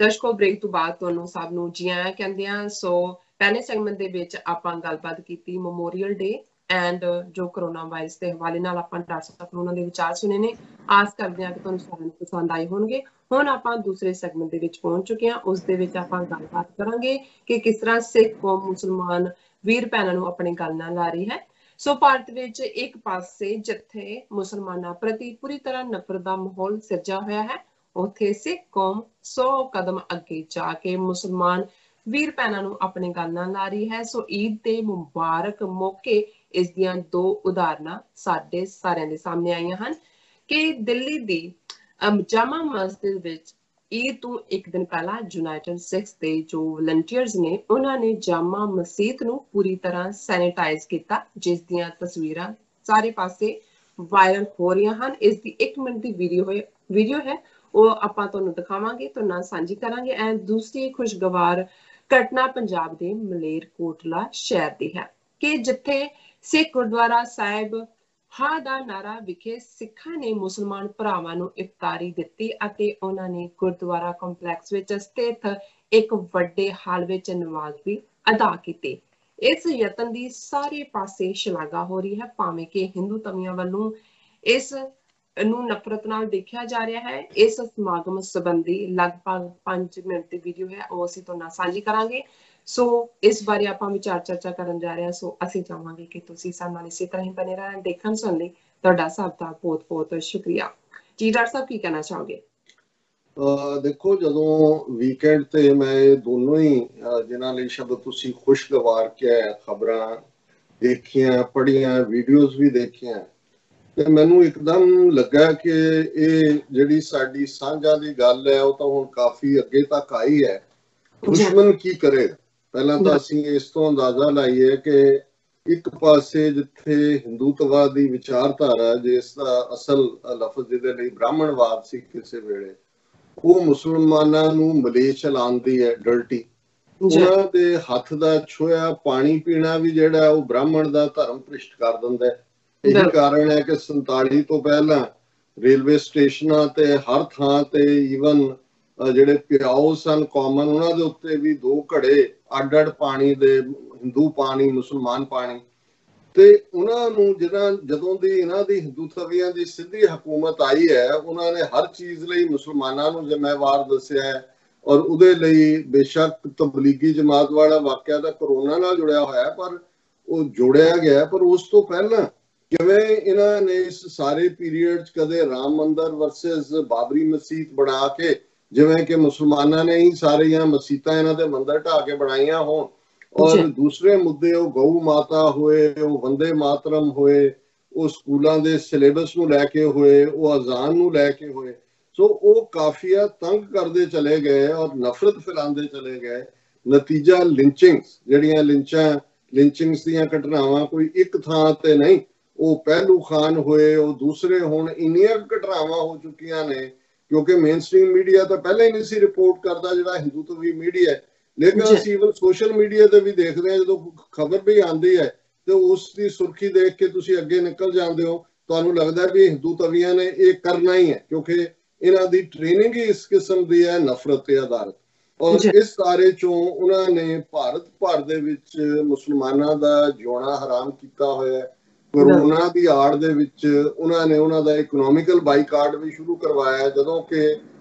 ਦਰਸ਼ਕੋ break ਤੋਂ ਬਾਅਦ ਤੁਹਾਨੂੰ ਸਭ ਨੂੰ ਜੀ ਆਇਆਂ ਕਹਿੰਦੇ ਆ। ਸੋ ਪਹਿਲੇ ਸੈਗਮੈਂਟ ਦੇ ਵਿੱਚ ਆਪਾਂ ਗੱਲਬਾਤ ਕੀਤੀ ਮੈਮੋਰੀਅਲ ਡੇ ਐਂਡ ਜੋ ਕਰੋਨਾ ਵਾਇਰਸ ਦੇ ਹਵਾਲੇ ਨਾਲ ਆਪਾਂ ਡਾਕਟਰ ਸਾਹਿਬ ਨੂੰ ਉਹਨਾਂ ਦੇ ਵਿਚਾਰ ਸੁਣੇ ਨੇ। ਆਸ ਕਰਦੇ ਹਾਂ ਕਿ ਤੁਹਾਨੂੰ ਸਾਰਿਆਂ ਨੂੰ ਪਸੰਦ ਆਏ ਹੋਣਗੇ। ਹੁਣ ਆਪਾਂ ਦੂਸਰੇ ਸੈਗਮੈਂਟ ਦੇ ਵਿੱਚ ਪਹੁੰਚ ਚੁੱਕੇ ਹਾਂ। ਉਸ ਦੇ ਵਿੱਚ ਆਪਾਂ ਗੱਲਬਾਤ ਕਰਾਂਗੇ ਕਿ ਕਿਸ ਤਰ੍ਹਾਂ ਸਿੱਖ ਕੌਮ ਮੁਸਲਮਾਨ ਵੀਰ ਭੈਣਾਂ ਨੂੰ ਆਪਣੇ ਗੱਲ ਨਾਲ ਲਾ ਰਹੀ ਹੈ। ਸੋ ਭਾਰਤ ਵਿੱਚ ਇੱਕ ਪਾਸੇ ਜਿੱਥੇ ਮੁਸਲਮਾਨਾਂ ਪ੍ਰਤੀ ਪੂਰੀ ਤਰ੍ਹਾਂ ਨਫ਼ਰਤ ਦਾ ਮਾਹੌਲ ਸਿਰਜਿਆ ਹੋਇਆ ਹੈ, ਉੱਥੇ ਸਿੱਖ ਕੌਮ 100 ਕਦਮ ਅੱਗੇ ਜਾ ਕੇ ਮੁਸਲਮਾਨ ਵੀਰ ਭੈਣਾਂ ਨੂੰ ਆਪਣੇ ਗੱਲ ਨਾਲ ਲਾ ਰਹੀ ਹੈ। ਸੋ ਈਦ ਦੇ ਮੁਬਾਰਕ ਮੌਕੇ ਇਸ ਦੀਆਂ ਦੋ ਉਦਾਹਰਨਾਂ ਸਾਡੇ ਸਾਰਿਆਂ ਦੇ ਸਾਹਮਣੇ ਆਈਆਂ ਹਨ ਕਿ ਦਿੱਲੀ ਦੀ ਜਾਮਾ ਮਸਜਿਦ ਵਿੱਚ ਈਦ ਤੋਂ ਇੱਕ ਦਿਨ ਪਹਿਲਾਂ ਯੂਨਾਈਟਿਡ ਸਿੱਖਸ ਦੇ ਜੋ ਵਲੰਟੀਅਰਸ ਨੇ ਉਹਨਾਂ ਨੇ ਜਾਮਾ ਮਸਜਿਦ ਨੂੰ ਪੂਰੀ ਤਰ੍ਹਾਂ ਸੈਨੀਟਾਈਜ਼ ਕੀਤਾ, ਜਿਸ ਦੀਆਂ ਤਸਵੀਰਾਂ ਸਾਰੇ ਪਾਸੇ ਵਾਇਰਲ ਹੋ ਰਹੀਆਂ ਹਨ। ਇਸ ਦੀ 1 ਮਿੰਟ ਦੀ ਵੀਡੀਓ ਹੈ, ਉਹ ਆਪਾਂ ਤੁਹਾਨੂੰ ਦਿਖਾਵਾਂਗੇ, ਤੁਹਾਡੇ ਨਾਲ ਸਾਂਝੀ ਕਰਾਂਗੇ। ਐਂਡ ਦੂਸਰੀ ਖੁਸ਼ਗਵਾਰ ਘਟਨਾ ਪੰਜਾਬ ਦੇ ਮਲੇਰਕੋਟਲਾ ਸ਼ਹਿਰ ਦੀ ਹੈ ਕਿ ਜਿੱਥੇ ਸਿੱਖ ਗੁਰਦੁਆਰਾ ਸਾਹਿਬ ਹਾਂ ਦਾ ਨਾਰਾ ਵਿਖੇ ਸਿੱਖਾਂ ਨੇ ਮੁਸਲਮਾਨ ਭਰਾਵਾਂ ਨੂੰ ਇਫਤਾਰੀ ਦਿੱਤੀ ਅਤੇ ਉਹਨਾਂ ਨੇ ਗੁਰਦੁਆਰਾ ਕੰਪਲੈਕਸ ਵਿੱਚ ਸਥਿਤ ਇੱਕ ਵੱਡੇ ਹਾਲ ਵਿੱਚ ਨਮਾਜ਼ ਵੀ ਅਦਾ ਕੀਤੀ। ਇਸ ਯਤਨ ਦੀ ਸਾਰੇ ਪਾਸੇ ਸ਼ਲਾਘਾ ਹੋ ਰਹੀ ਹੈ, ਭਾਵੇਂ ਕਿ ਹਿੰਦੂ ਧਰਮੀਆਂ ਵੱਲੋਂ ਇਸ ਨੂੰ ਨਫ਼ਰਤ ਨਾਲ ਦੇਖਿਆ ਜਾ ਰਿਹਾ ਹੈ। ਇਸ ਸਮਾਗਮ ਸੰਬੰਧੀ ਲਗਭਗ 5 ਮਿੰਟ ਦੀ ਵੀਡੀਓ ਹੈ, ਉਹ ਅਸੀਂ ਤੁਹਾਡੇ ਨਾਲ ਸਾਂਝੀ ਕਰਾਂਗੇ। ਸੋ ਇਸ ਬਾਰੇ ਆਪਾਂ ਵਿਚਾਰ ਚਰਚਾ ਕਰਨ ਜਾ ਰਹੇ ਹਾਂ। ਸੋ ਅਸੀਂ ਚਾਹਾਂਗੇ ਕਿ ਤੁਸੀਂ ਸਾਡੇ ਨਾਲ ਇਸੇ ਤਰ੍ਹਾਂ ਹੀ ਬਣੇ ਰਹਿਣ। ਦੇਖਣ ਸੁਣਨ ਲਈ ਤੁਹਾਡਾ ਸਭ ਦਾ ਬਹੁਤ ਬਹੁਤ ਸ਼ੁਕਰੀਆ ਜੀ। ਡਾਕਟਰ ਸਾਹਿਬ ਕੀ ਕਹਿਣਾ ਚਾਹੋਗੇ? ਦੇਖੋ, ਜਦੋਂ ਵੀਕਐਂਡ ਤੇ ਮੈਂ ਦੋਨੋਂ ਹੀ ਜਿਨ੍ਹਾਂ ਲਈ ਸ਼ਬਦ ਤੁਸੀਂ ਖੁਸ਼ਗਵਾਰ ਕਿਹਾ ਖਬਰਾਂ ਦੇਖੀਆਂ, ਪੜ੍ਹੀਆਂ, ਵੀਡੀਓਜ਼ ਵੀ ਦੇਖੀਆਂ, ਤੇ ਮੈਨੂੰ ਇੱਕਦਮ ਲੱਗਾ ਕਿ ਇਹ ਜਿਹੜੀ ਸਾਡੀ ਸਾਂਝਾਂ ਦੀ ਗੱਲ ਹੈ ਉਹ ਤਾਂ ਹੁਣ ਕਾਫੀ ਅੱਗੇ ਤੱਕ ਆਈ ਹੈ। ਦੁਸ਼ਮਣ ਕੀ ਕਰੇ? ਪਹਿਲਾਂ ਤਾਂ ਅਸੀਂ ਇਸ ਤੋਂ ਅੰਦਾਜ਼ਾ ਲਾਈਏ ਕਿ ਇੱਕ ਪਾਸੇ ਜਿੱਥੇ ਹਿੰਦੂਤਵਾ ਦੀ ਵਿਚਾਰਧਾਰਾ, ਜਿਸ ਦਾ ਅਸਲ ਲਫ਼ਜ਼ ਜਿਹਦੇ ਲਈ ਬ੍ਰਾਹਮਣਵਾਦ ਸੀ ਕਿਸੇ ਵੇਲੇ, ਉਹ ਮੁਸਲਮਾਨਾਂ ਨੂੰ ਮਲੇਛ ਲਾਉਂਦੀ ਹੈ, ਡਰਟੀ। ਉਹਨਾਂ ਦੇ ਹੱਥ ਦਾ ਛੋਇਆ ਪਾਣੀ ਪੀਣਾ ਵੀ ਜਿਹੜਾ ਉਹ ਬ੍ਰਾਹਮਣ ਦਾ ਧਰਮ ਭ੍ਰਿਸ਼ਟ ਕਰ ਦਿੰਦਾ ਹੈ। ਇਹੀ ਕਾਰਨ ਹੈ ਕਿ 47 ਤੋਂ ਪਹਿਲਾਂ ਰੇਲਵੇ ਸਟੇਸ਼ਨਾਂ ਤੇ ਹਰ ਥਾਂ ਤੇ ਈਵਨ ਜਿਹੜੇ ਪਿਆਓ ਸਨ ਕਾਮਨ, ਉਹਨਾਂ ਦੇ ਉੱਤੇ ਵੀ 2 ਘੜੇ ਅੱਡ-ਅੱਡ ਪਾਣੀ ਦੇ, ਹਿੰਦੂ ਪਾਣੀ, ਮੁਸਲਮਾਨ ਪਾਣੀ। ਤੇ ਉਹਨਾਂ ਨੂੰ ਜਦੋਂ ਦੀ ਇਹਨਾਂ ਦੀ ਹਿੰਦੂਤਵੀਆਂ ਦੀ ਸਿੱਧੀ ਹਕੂਮਤ ਆਈ ਹੈ, ਉਹਨਾਂ ਨੇ ਹਰ ਚੀਜ਼ ਲਈ ਮੁਸਲਮਾਨਾਂ ਨੂੰ ਜ਼ਿੰਮੇਵਾਰ ਦੱਸਿਆ ਹੈ। ਔਰ ਉਹਦੇ ਲਈ ਬੇਸ਼ੱਕ ਤਬਲੀਗੀ ਜਮਾਤ ਵਾਲਾ ਵਾਕਿਆ ਤਾਂ ਕਰੋਨਾ ਨਾਲ ਜੁੜਿਆ ਹੋਇਆ, ਪਰ ਉਹ ਜੋੜਿਆ ਗਿਆ। ਪਰ ਉਸ ਤੋਂ ਪਹਿਲਾਂ ਕਿਵੇਂ ਇਹਨਾਂ ਨੇ ਇਸ ਸਾਰੇ ਪੀਰੀਅਡ 'ਚ ਕਦੇ ਰਾਮ ਮੰਦਰ ਵਰਸਸ ਬਾਬਰੀ ਮਸਜਿਦ ਬਣਾ ਕੇ, ਜਿਵੇਂ ਕਿ ਮੁਸਲਮਾਨਾਂ ਨੇ ਹੀ ਸਾਰੀਆਂ ਮਸਜਿਦਾਂ ਇਹਨਾਂ ਦੇ ਮੰਦਰ ਢਾਹ ਕੇ ਬਣਾਈਆਂ ਹੋਣ, ਔਰ ਦੂਸਰੇ ਮੁੱਦੇ ਉਹ ਗਊ ਮਾਤਾ ਹੋਏ, ਉਹ ਵੰਦੇ ਮਾਤਰਮ ਹੋਏ, ਉਹ ਸਕੂਲਾਂ ਦੇ ਸਿਲੇਬਸ ਨੂੰ ਲੈ ਕੇ ਹੋਏ, ਉਹ ਅਜ਼ਾਨ ਨੂੰ ਲੈ ਕੇ ਹੋਏ। ਸੋ ਉਹ ਕਾਫੀਆ ਤੰਗ ਕਰਦੇ ਚਲੇ ਗਏ ਔਰ ਨਫ਼ਰਤ ਫੈਲਾਉਂਦੇ ਚਲੇ ਗਏ। ਨਤੀਜਾ ਲਿੰਚਿੰਗਸ, ਜਿਹੜੀਆਂ ਲਿੰਚਿੰਗਸ ਦੀਆਂ ਘਟਨਾਵਾਂ ਕੋਈ ਇੱਕ ਥਾਂ ਤੇ ਨਹੀਂ, ਉਹ ਪਹਿਲੂ ਖਾਨ ਹੋਏ, ਉਹ ਦੂਸਰੇ, ਹੁਣ ਇੰਨੀਆਂ ਘਟਨਾਵਾਂ ਹੋ ਚੁੱਕੀਆਂ ਨੇ ਕਿਉਂਕਿ ਮੇਨ ਸਟ੍ਰੀਮ ਮੀਡੀਆ ਤਾਂ ਪਹਿਲਾਂ ਹੀ ਨਹੀਂ ਸੀ ਰਿਪੋਰਟ ਕਰਦਾ, ਜਿਹੜਾ ਹਿੰਦੂਤਵੀ ਮੀਡੀਆ ਹੈ। ਲੇਕਿਨ ਅਸੀਂ ਈਵਨ ਸੋਸ਼ਲ ਮੀਡੀਆ ਤੇ ਵੀ ਦੇਖਦੇ ਹਾਂ, ਜਦੋਂ ਖਬਰ ਵੀ ਆਉਂਦੀ ਹੈ ਤੇ ਉਸ ਦੀ ਸੁਰਖੀ ਦੇਖ ਕੇ ਤੁਸੀਂ ਅੱਗੇ ਨਿਕਲ ਜਾਂਦੇ ਹੋ। ਤੁਹਾਨੂੰ ਲੱਗਦਾ ਵੀ ਹਿੰਦੂਤਵੀਆਂ ਨੇ ਇਹ ਕਰਨਾ ਹੀ ਹੈ ਕਿਉਂਕਿ ਇਹਨਾਂ ਦੀ ਟ੍ਰੇਨਿੰਗ ਹੀ ਇਸ ਕਿਸਮ ਦੀ ਹੈ, ਨਫ਼ਰਤ ਤੇ ਆਧਾਰਿਤ। ਔਰ ਇਸ ਸਾਰੇ ਚੋਂ ਉਹਨਾਂ ਨੇ ਭਾਰਤ ਭਰ ਦੇ ਵਿੱਚ ਮੁਸਲਮਾਨਾਂ ਦਾ ਜਿਉਣਾ ਹਰਾਮ ਕੀਤਾ ਹੋਇਆ। ਕੋਰੋਨਾ ਦੀ ਆੜ ਦੇ ਵਿੱਚ ਉਹਨਾਂ ਨੇ ਉਹਨਾਂ ਦਾ ਇਕਨੋਮਿਕਲ ਬਾਈਕਾਟ ਵੀ ਸ਼ੁਰੂ ਕਰਵਾਇਆ, ਜਦੋਂ ਕਿ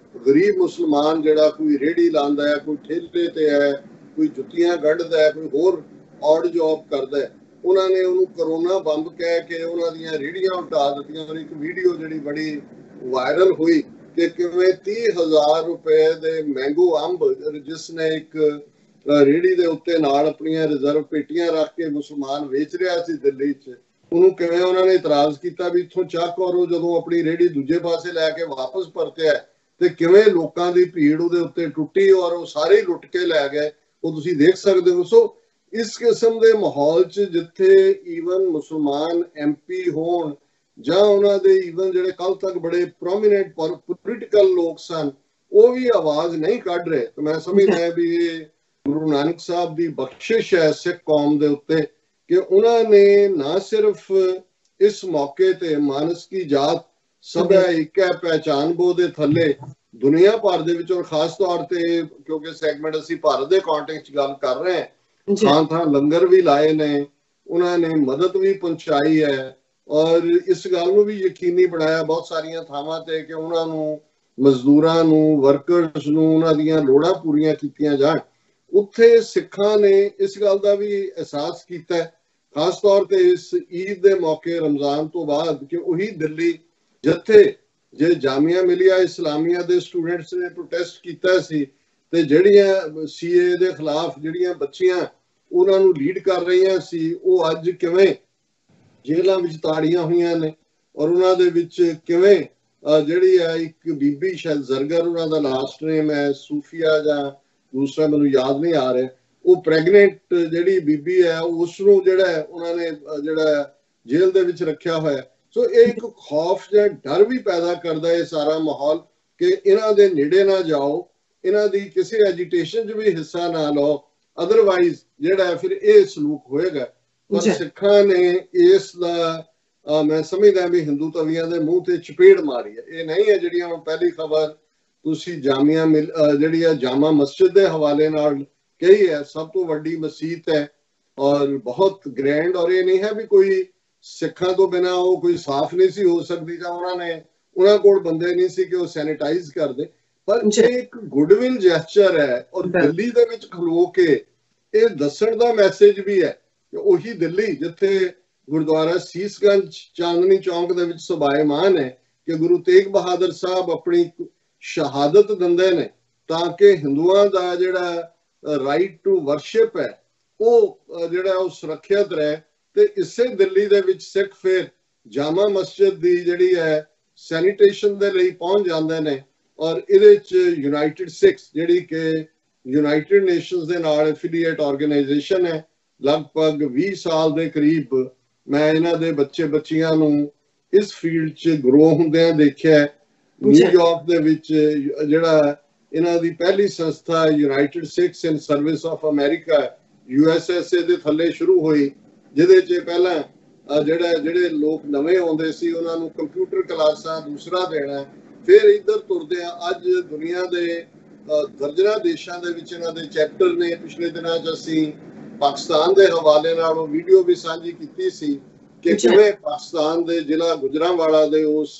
ਗਰੀਬ ਮੁਸਲਮਾਨ ਜਿਹੜਾ ਕੋਈ ਰੇਹੜੀ ਲਾਉਂਦਾ ਹੈ, ਕੋਈ ਠੇਲੇ ਤੇ ਹੈ, ਕੋਈ ਜੁੱਤੀਆਂ ਗੰਢਦਾ ਹੈ, ਕੋਈ ਹੋਰ ਔਡ ਜੌਬ ਕਰਦਾ ਹੈ, ਉਹਨਾਂ ਨੇ ਉਹਨੂੰ ਕਰੋਨਾ ਬੰਬ ਕਹਿ ਕੇ ਉਹਨਾਂ ਦੀਆਂ ਰੇਹੜੀਆਂ ਉਟਾ ਦਿੱਤੀਆਂ। ਔਰ ਇੱਕ ਵੀਡੀਓ ਜਿਹੜੀ ਬੜੀ ਵਾਇਰਲ ਹੋਈ ਕਿ ਕਿਵੇਂ 30,000 ਰੁਪਏ ਦੇ ਮੈਂਗੋ ਅੰਬ, ਜਿਸ ਨੇ ਇੱਕ ਰੇਹੜੀ ਦੇ ਉੱਤੇ ਨਾਲ ਆਪਣੀਆਂ ਰਿਜ਼ਰਵ ਪੇਟੀਆਂ ਰੱਖ ਕੇ ਮੁਸਲਮਾਨ ਵੇਚ ਰਿਹਾ ਸੀ ਦਿੱਲੀ 'ਚ, ਉਹਨੂੰ ਕਿਵੇਂ ਉਹਨਾਂ ਨੇ ਇਤਰਾਜ਼ ਕੀਤਾ ਵੀ ਇੱਥੋਂ ਚੱਕ, ਔਰ ਉਹ ਜਦੋਂ ਆਪਣੀ ਰੇਹੜੀ ਦੂਜੇ ਪਾਸੇ ਲੈ ਕੇ ਵਾਪਸ ਪਰਤਿਆ ਤੇ ਕਿਵੇਂ ਲੋਕਾਂ ਦੀ ਭੀੜ ਉਹਦੇ ਉੱਤੇ ਟੁੱਟੀ ਔਰ ਉਹ ਸਾਰੇ ਲੁੱਟ ਕੇ ਲੈ ਗਏ, ਉਹ ਤੁਸੀਂ ਦੇਖ ਸਕਦੇ ਹੋ। ਸੋ ਇਸ ਕਿਸਮ ਦੇ ਮਾਹੌਲ 'ਚ ਜਿੱਥੇ ਈਵਨ ਮੁਸਲਮਾਨ MP ਹੋਣ ਜਾਂ ਉਹਨਾਂ ਦੇ ਈਵਨ ਜਿਹੜੇ ਕੱਲ ਤੱਕ ਬੜੇ ਪ੍ਰੋਮੀਨੈਂਟ ਪੋਲੀਟੀਕਲ ਲੋਕ ਸਨ, ਉਹ ਵੀ ਆਵਾਜ਼ ਨਹੀਂ ਕੱਢ ਰਹੇ, ਤਾਂ ਮੈਂ ਸਮਝਦਾ ਵੀ ਇਹ ਗੁਰੂ ਨਾਨਕ ਸਾਹਿਬ ਦੀ ਬਖਸ਼ਿਸ਼ ਹੈ ਸਿੱਖ ਕੌਮ ਦੇ ਉੱਤੇ ਕਿ ਉਹਨਾਂ ਨੇ ਨਾ ਸਿਰਫ ਇਸ ਮੌਕੇ ਤੇ ਮਾਨਸ ਕੀ ਜਾਤ ਸਭ ਹੈ ਇੱਕ ਹੈ ਪਹਿਚਾਨ ਬੋ ਦੇ ਥੱਲੇ ਦੁਨੀਆ ਭਰ ਦੇ ਵਿੱਚ, ਔਰ ਖਾਸ ਤੌਰ ਤੇ ਕਿਉਂਕਿ ਸੈਗਮੈਂਟ ਅਸੀਂ ਭਾਰਤ ਦੇ ਕੰਟੈਕਸਟ 'ਚ ਗੱਲ ਕਰ ਰਹੇ ਹਾਂ, ਥਾਂ ਥਾਂ ਲੰਗਰ ਵੀ ਲਾਏ ਨੇ, ਉਹਨਾਂ ਨੇ ਮਦਦ ਵੀ ਪਹੁੰਚਾਈ ਹੈ, ਔਰ ਇਸ ਗੱਲ ਨੂੰ ਵੀ ਯਕੀਨੀ ਬਣਾਇਆ ਬਹੁਤ ਸਾਰੀਆਂ ਥਾਵਾਂ ਤੇ ਕਿ ਉਹਨਾਂ ਨੂੰ, ਮਜ਼ਦੂਰਾਂ ਨੂੰ, ਵਰਕਰਸ ਨੂੰ ਉਹਨਾਂ ਦੀਆਂ ਲੋੜਾਂ ਪੂਰੀਆਂ ਕੀਤੀਆਂ ਜਾਣ। ਉੱਥੇ ਸਿੱਖਾਂ ਨੇ ਇਸ ਗੱਲ ਦਾ ਵੀ ਅਹਿਸਾਸ ਕੀਤਾ, ਖਾਸ ਤੌਰ ਤੇ ਇਸ ਈਦ ਦੇ ਮੌਕੇ, ਰਮਜ਼ਾਨ ਤੋਂ ਬਾਅਦ, ਕਿ ਉਹੀ ਦਿੱਲੀ ਜਿੱਥੇ ਜੇ ਜਾਮੀਆ ਮਿਲੀਆ ਇਸਲਾਮੀਆ ਦੇ ਸਟੂਡੈਂਟਸ ਨੇ ਪ੍ਰੋਟੈਸਟ ਕੀਤਾ ਸੀ, ਤੇ ਜਿਹੜੀਆਂ ਸੀਏ ਦੇ ਖਿਲਾਫ ਜਿਹੜੀਆਂ ਬੱਚੀਆਂ ਉਹਨਾਂ ਨੂੰ ਲੀਡ ਕਰ ਰਹੀਆਂ ਸੀ, ਉਹ ਅੱਜ ਕਿਵੇਂ ਜੇਲ੍ਹਾਂ ਵਿੱਚ ਤਾੜੀਆਂ ਹੋਈਆਂ ਨੇ, ਔਰ ਉਹਨਾਂ ਦੇ ਵਿੱਚ ਕਿਵੇਂ ਜਿਹੜੀ ਹੈ ਇੱਕ ਬੀਬੀ, ਸ਼ਾਇਦ ਜ਼ਰਗਰ ਉਹਨਾਂ ਦਾ ਲਾਸਟ ਨੇਮ ਹੈ, ਸੂਫੀਆ ਜਾਂ ਦੂਸਰਾ ਮੈਨੂੰ ਯਾਦ ਨਹੀਂ ਆ ਰਿਹਾ, ਉਹ ਪ੍ਰੈਗਨੈਂਟ ਜਿਹੜੀ ਬੀਬੀ ਹੈ, ਉਸ ਨੂੰ ਜਿਹੜਾ ਉਹਨਾਂ ਨੇ ਜਿਹੜਾ ਜੇਲ੍ਹ ਦੇ ਵਿੱਚ ਰੱਖਿਆ ਹੋਇਆ। ਸੋ ਇਹ ਇੱਕ ਖੌਫ ਜਾਂ ਡਰ ਵੀ ਪੈਦਾ ਕਰਦਾ ਹੈ ਸਾਰਾ ਮਾਹੌਲ, ਕਿ ਇਹਨਾਂ ਦੇ ਨੇੜੇ ਨਾ ਜਾਓ, ਇਹਨਾਂ ਦੀ ਕਿਸੇ ਐਜੀਟੇਸ਼ਨ 'ਚ ਵੀ ਹਿੱਸਾ ਨਾ ਲਓ, ਅਦਰਵਾਈਜ਼ ਜਿਹੜਾ ਫਿਰ ਇਹ ਸਲੂਕ ਹੋਏਗਾ। ਪਰ ਸਿੱਖਾਂ ਨੇ ਇਸ ਦਾ ਮੈਂ ਸਮਝਦਾ ਵੀ ਹਿੰਦੂ ਤਵੀਆਂ ਦੇ ਮੂੰਹ ਤੇ ਚਪੇੜ ਮਾਰੀ ਹੈ। ਇਹ ਨਹੀਂ ਹੈ ਜਿਹੜੀਆਂ ਪਹਿਲੀ ਖਬਰ ਤੁਸੀਂ ਜਾਮੀਆ ਜਿਹੜੀ ਹੈ ਜਾਮਾ ਮਸਜਿਦ ਦੇ ਹਵਾਲੇ ਨਾਲ ਕਹੀ ਹੈ, ਸਭ ਤੋਂ ਵੱਡੀ ਮਸਜਿਦ ਹੈ ਔਰ ਬਹੁਤ ਗ੍ਰੈਂਡ, ਔਰ ਇਹ ਨਹੀਂ ਹੈ ਵੀ ਕੋਈ ਸਿੱਖਾਂ ਤੋਂ ਬਿਨਾਂ ਉਹ ਕੋਈ ਸਾਫ਼ ਨਹੀਂ ਸੀ ਹੋ ਸਕਦੀ, ਜਾਂ ਉਹਨਾਂ ਕੋਲ ਬੰਦੇ ਨਹੀਂ ਸੀ ਕਿ ਉਹ ਸੈਨੀਟਾਈਜ਼ ਕਰਦੇ, ਪਰ ਇਹ ਇੱਕ ਗੁੱਡਵਿਲ ਜੈਸਚਰ ਹੈ। ਔਰ ਦਿੱਲੀ ਦੇ ਵਿੱਚ ਖਲੋ ਕੇ ਇਹ ਦੱਸਣ ਦਾ ਮੈਸੇਜ ਵੀ ਹੈ ਕਿ ਉਹੀ ਦਿੱਲੀ ਜਿੱਥੇ ਗੁਰਦੁਆਰਾ ਸੀਸਗੰਜ ਚਾਂਦਨੀ ਚੌਂਕ ਦੇ ਵਿੱਚ ਸਬਾਏਮਾਨ ਹੈ ਕਿ ਗੁਰੂ ਤੇਗ ਬਹਾਦਰ ਸਾਹਿਬ ਆਪਣੀ ਸ਼ਹਾਦਤ ਦਿੰਦੇ ਨੇ ਤਾਂ ਕਿ ਹਿੰਦੂਆਂ ਦਾ ਜਿਹੜਾ ਰਾਈਟ ਟੂ ਵਰਸ਼ਿਪ ਹੈ ਉਹ ਜਿਹੜਾ ਉਹ ਸੁਰੱਖਿਅਤ ਰਹੇ। ਤੇ ਇਸੇ ਦਿੱਲੀ ਦੇ ਵਿੱਚ ਸਿੱਖ ਫਿਰ ਜਾਮਾ ਮਸਜਿਦ ਦੀ ਜਿਹੜੀ ਹੈ ਸੈਨੀਟੇਸ਼ਨ ਦੇ ਲਈ ਪਹੁੰਚ ਜਾਂਦੇ ਨੇ, ਔਰ ਇਹਦੇ ਚ ਯੂਨਾਈਟਿਡ ਸਿੱਖਸ ਜਿਹੜੀ ਕਿ ਯੂਨਾਈਟਿਡ ਨੇਸ਼ਨਸ ਦੇ ਨਾਲ ਐਫੀਲੀਏਟ ਆਰਗੇਨਾਈਜੇਸ਼ਨ ਹੈ, ਲਗਭਗ 20 ਸਾਲ ਦੇ ਕਰੀਬ ਮੈਂ ਇਹਨਾਂ ਦੇ ਬੱਚੇ ਬੱਚੀਆਂ ਨੂੰ ਇਸ ਫੀਲਡ 'ਚ ਗਰੋ ਹੁੰਦਿਆਂ ਦੇਖਿਆ। ਨਿਊਯਾਰਕ ਦੇ ਵਿੱਚ ਜਿਹੜਾ ਇਹਨਾਂ ਦੀ ਪਹਿਲੀ ਸੰਸਥਾ United Sikhs in service of America USA ਦੇ ਥੱਲੇ ਸ਼ੁਰੂ ਹੋਈ, ਜਿਹਦੇ 'ਚ ਪਹਿਲਾਂ ਜਿਹੜੇ ਲੋਕ ਨਵੇਂ ਆਉਂਦੇ ਸੀ ਉਹਨਾਂ ਨੂੰ ਕੰਪਿਊਟਰ ਕਲਾਸਾਂ ਦੂਸਰਾ ਦੇਣਾ, ਫਿਰ ਇੱਧਰ ਤੁਰਦੇ ਆ ਅੱਜ ਦੁਨੀਆ ਦੇ ਦਰਜਨਾਂ ਦੇਸ਼ਾਂ ਦੇ ਵਿੱਚ ਇਹਨਾਂ ਦੇ ਚੈਪਟਰ ਨੇ। ਪਿਛਲੇ ਦਿਨਾਂ 'ਚ ਅਸੀਂ ਪਾਕਿਸਤਾਨ ਦੇ ਹਵਾਲੇ ਨਾਲ ਉਹ ਵੀਡੀਓ ਵੀ ਸਾਂਝੀ ਕੀਤੀ ਸੀ ਕਿ ਕਿਵੇਂ ਪਾਕਿਸਤਾਨ ਦੇ ਜ਼ਿਲ੍ਹਾ ਗੁਜਰਾਂਵਾਲਾ ਦੇ ਉਸ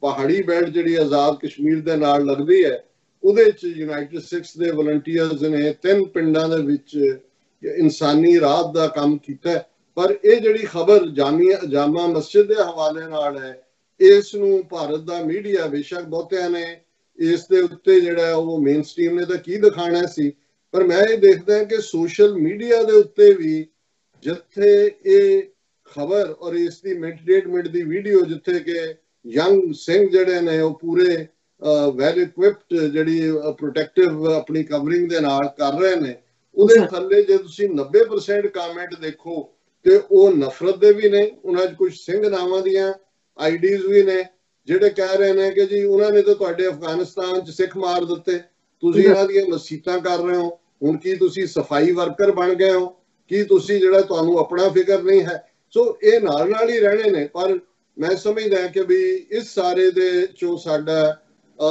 ਪਹਾੜੀ ਬੈਲਟ ਜਿਹੜੀ ਆਜ਼ਾਦ ਕਸ਼ਮੀਰ ਦੇ ਨਾਲ ਲੱਗਦੀ ਹੈ, ਉਹਦੇ 'ਚ ਯੂਨਾਈਟਿਡ ਸਿੱਖਸ ਦੇ ਵਲੰਟੀਅਰਸ ਨੇ 3 ਪਿੰਡਾਂ ਦੇ ਵਿੱਚ ਇਨਸਾਨੀ ਰਾਹਤ ਦਾ ਕੰਮ ਕੀਤਾ। ਪਰ ਇਹ ਜਿਹੜੀ ਖਬਰ ਜਾਮਾ ਮਸਜਿਦ ਦੇ ਹਵਾਲੇ ਨਾਲ ਹੈ, ਇਸ ਨੂੰ ਭਾਰਤ ਦਾ ਮੀਡੀਆ, ਬੇਸ਼ੱਕ ਬਹੁਤਿਆਂ ਨੇ ਇਸ ਦੇ ਉੱਤੇ ਜਿਹੜਾ ਉਹ ਮੇਨ ਸਟ੍ਰੀਮ ਨੇ ਤਾਂ ਕੀ ਦਿਖਾਣਾ ਸੀ, ਪਰ ਮੈਂ ਇਹ ਦੇਖਦਾ ਕਿ ਸੋਸ਼ਲ ਮੀਡੀਆ ਦੇ ਉੱਤੇ ਵੀ ਜਿੱਥੇ ਇਹ ਖਬਰ ਔਰ ਇਸ ਦੀ ਮਿੰਟ ਦੀ ਵੀਡੀਓ ਜਿੱਥੇ ਕਿ ਯੰਗ ਸਿੰਘ ਜਿਹੜੇ ਨੇ ਉਹ ਪੂਰੇ ਵੈਲ ਇਕਵਿਪਡ ਜਿਹੜੀ ਪ੍ਰੋਟੈਕਟਿਵ ਆਪਣੀ ਕਵਰਿੰਗ ਦੇ ਨਾਲ ਕਰ ਰਹੇ ਨੇ, ਉਹਦੇ ਥੱਲੇ ਜੇ ਤੁਸੀਂ 90% ਕਮੈਂਟ ਦੇਖੋ ਤੇ ਉਹ ਨਫ਼ਰਤ ਦੇ ਵੀ ਨੇ। ਉਹਨਾਂ 'ਚ ਕੁਝ ਸਿੰਘ ਨਾਵਾਂ ਦੀਆਂ ਆਈਡੀਜ਼ ਵੀ ਨੇ ਜਿਹੜੇ ਕਹਿ ਰਹੇ ਨੇ ਕਿ ਜੀ ਉਹਨਾਂ ਨੇ ਤਾਂ ਤੁਹਾਡੇ ਅਫਗਾਨਿਸਤਾਨ 'ਚ ਸਿੱਖ ਮਾਰ ਦਿੱਤੇ, ਤੁਸੀਂ ਇਹਨਾਂ ਦੀਆਂ ਮਸੀਤਾਂ ਕਰ ਰਹੇ ਹੋ, ਹੁਣ ਕੀ ਤੁਸੀਂ ਸਫਾਈ ਵਰਕਰ ਬਣ ਗਏ ਹੋ, ਕੀ ਤੁਸੀਂ ਜਿਹੜਾ ਤੁਹਾਨੂੰ ਆਪਣਾ ਫਿਕਰ ਨਹੀਂ ਹੈ। ਸੋ ਇਹ ਨਾਲ ਹੀ ਰਹਿਣੇ ਨੇ, ਪਰ ਮੈਂ ਸਮਝਦਾ ਕਿ ਵੀ ਇਸ ਸਾਰੇ ਦੇ ਚੋਂ ਸਾਡਾ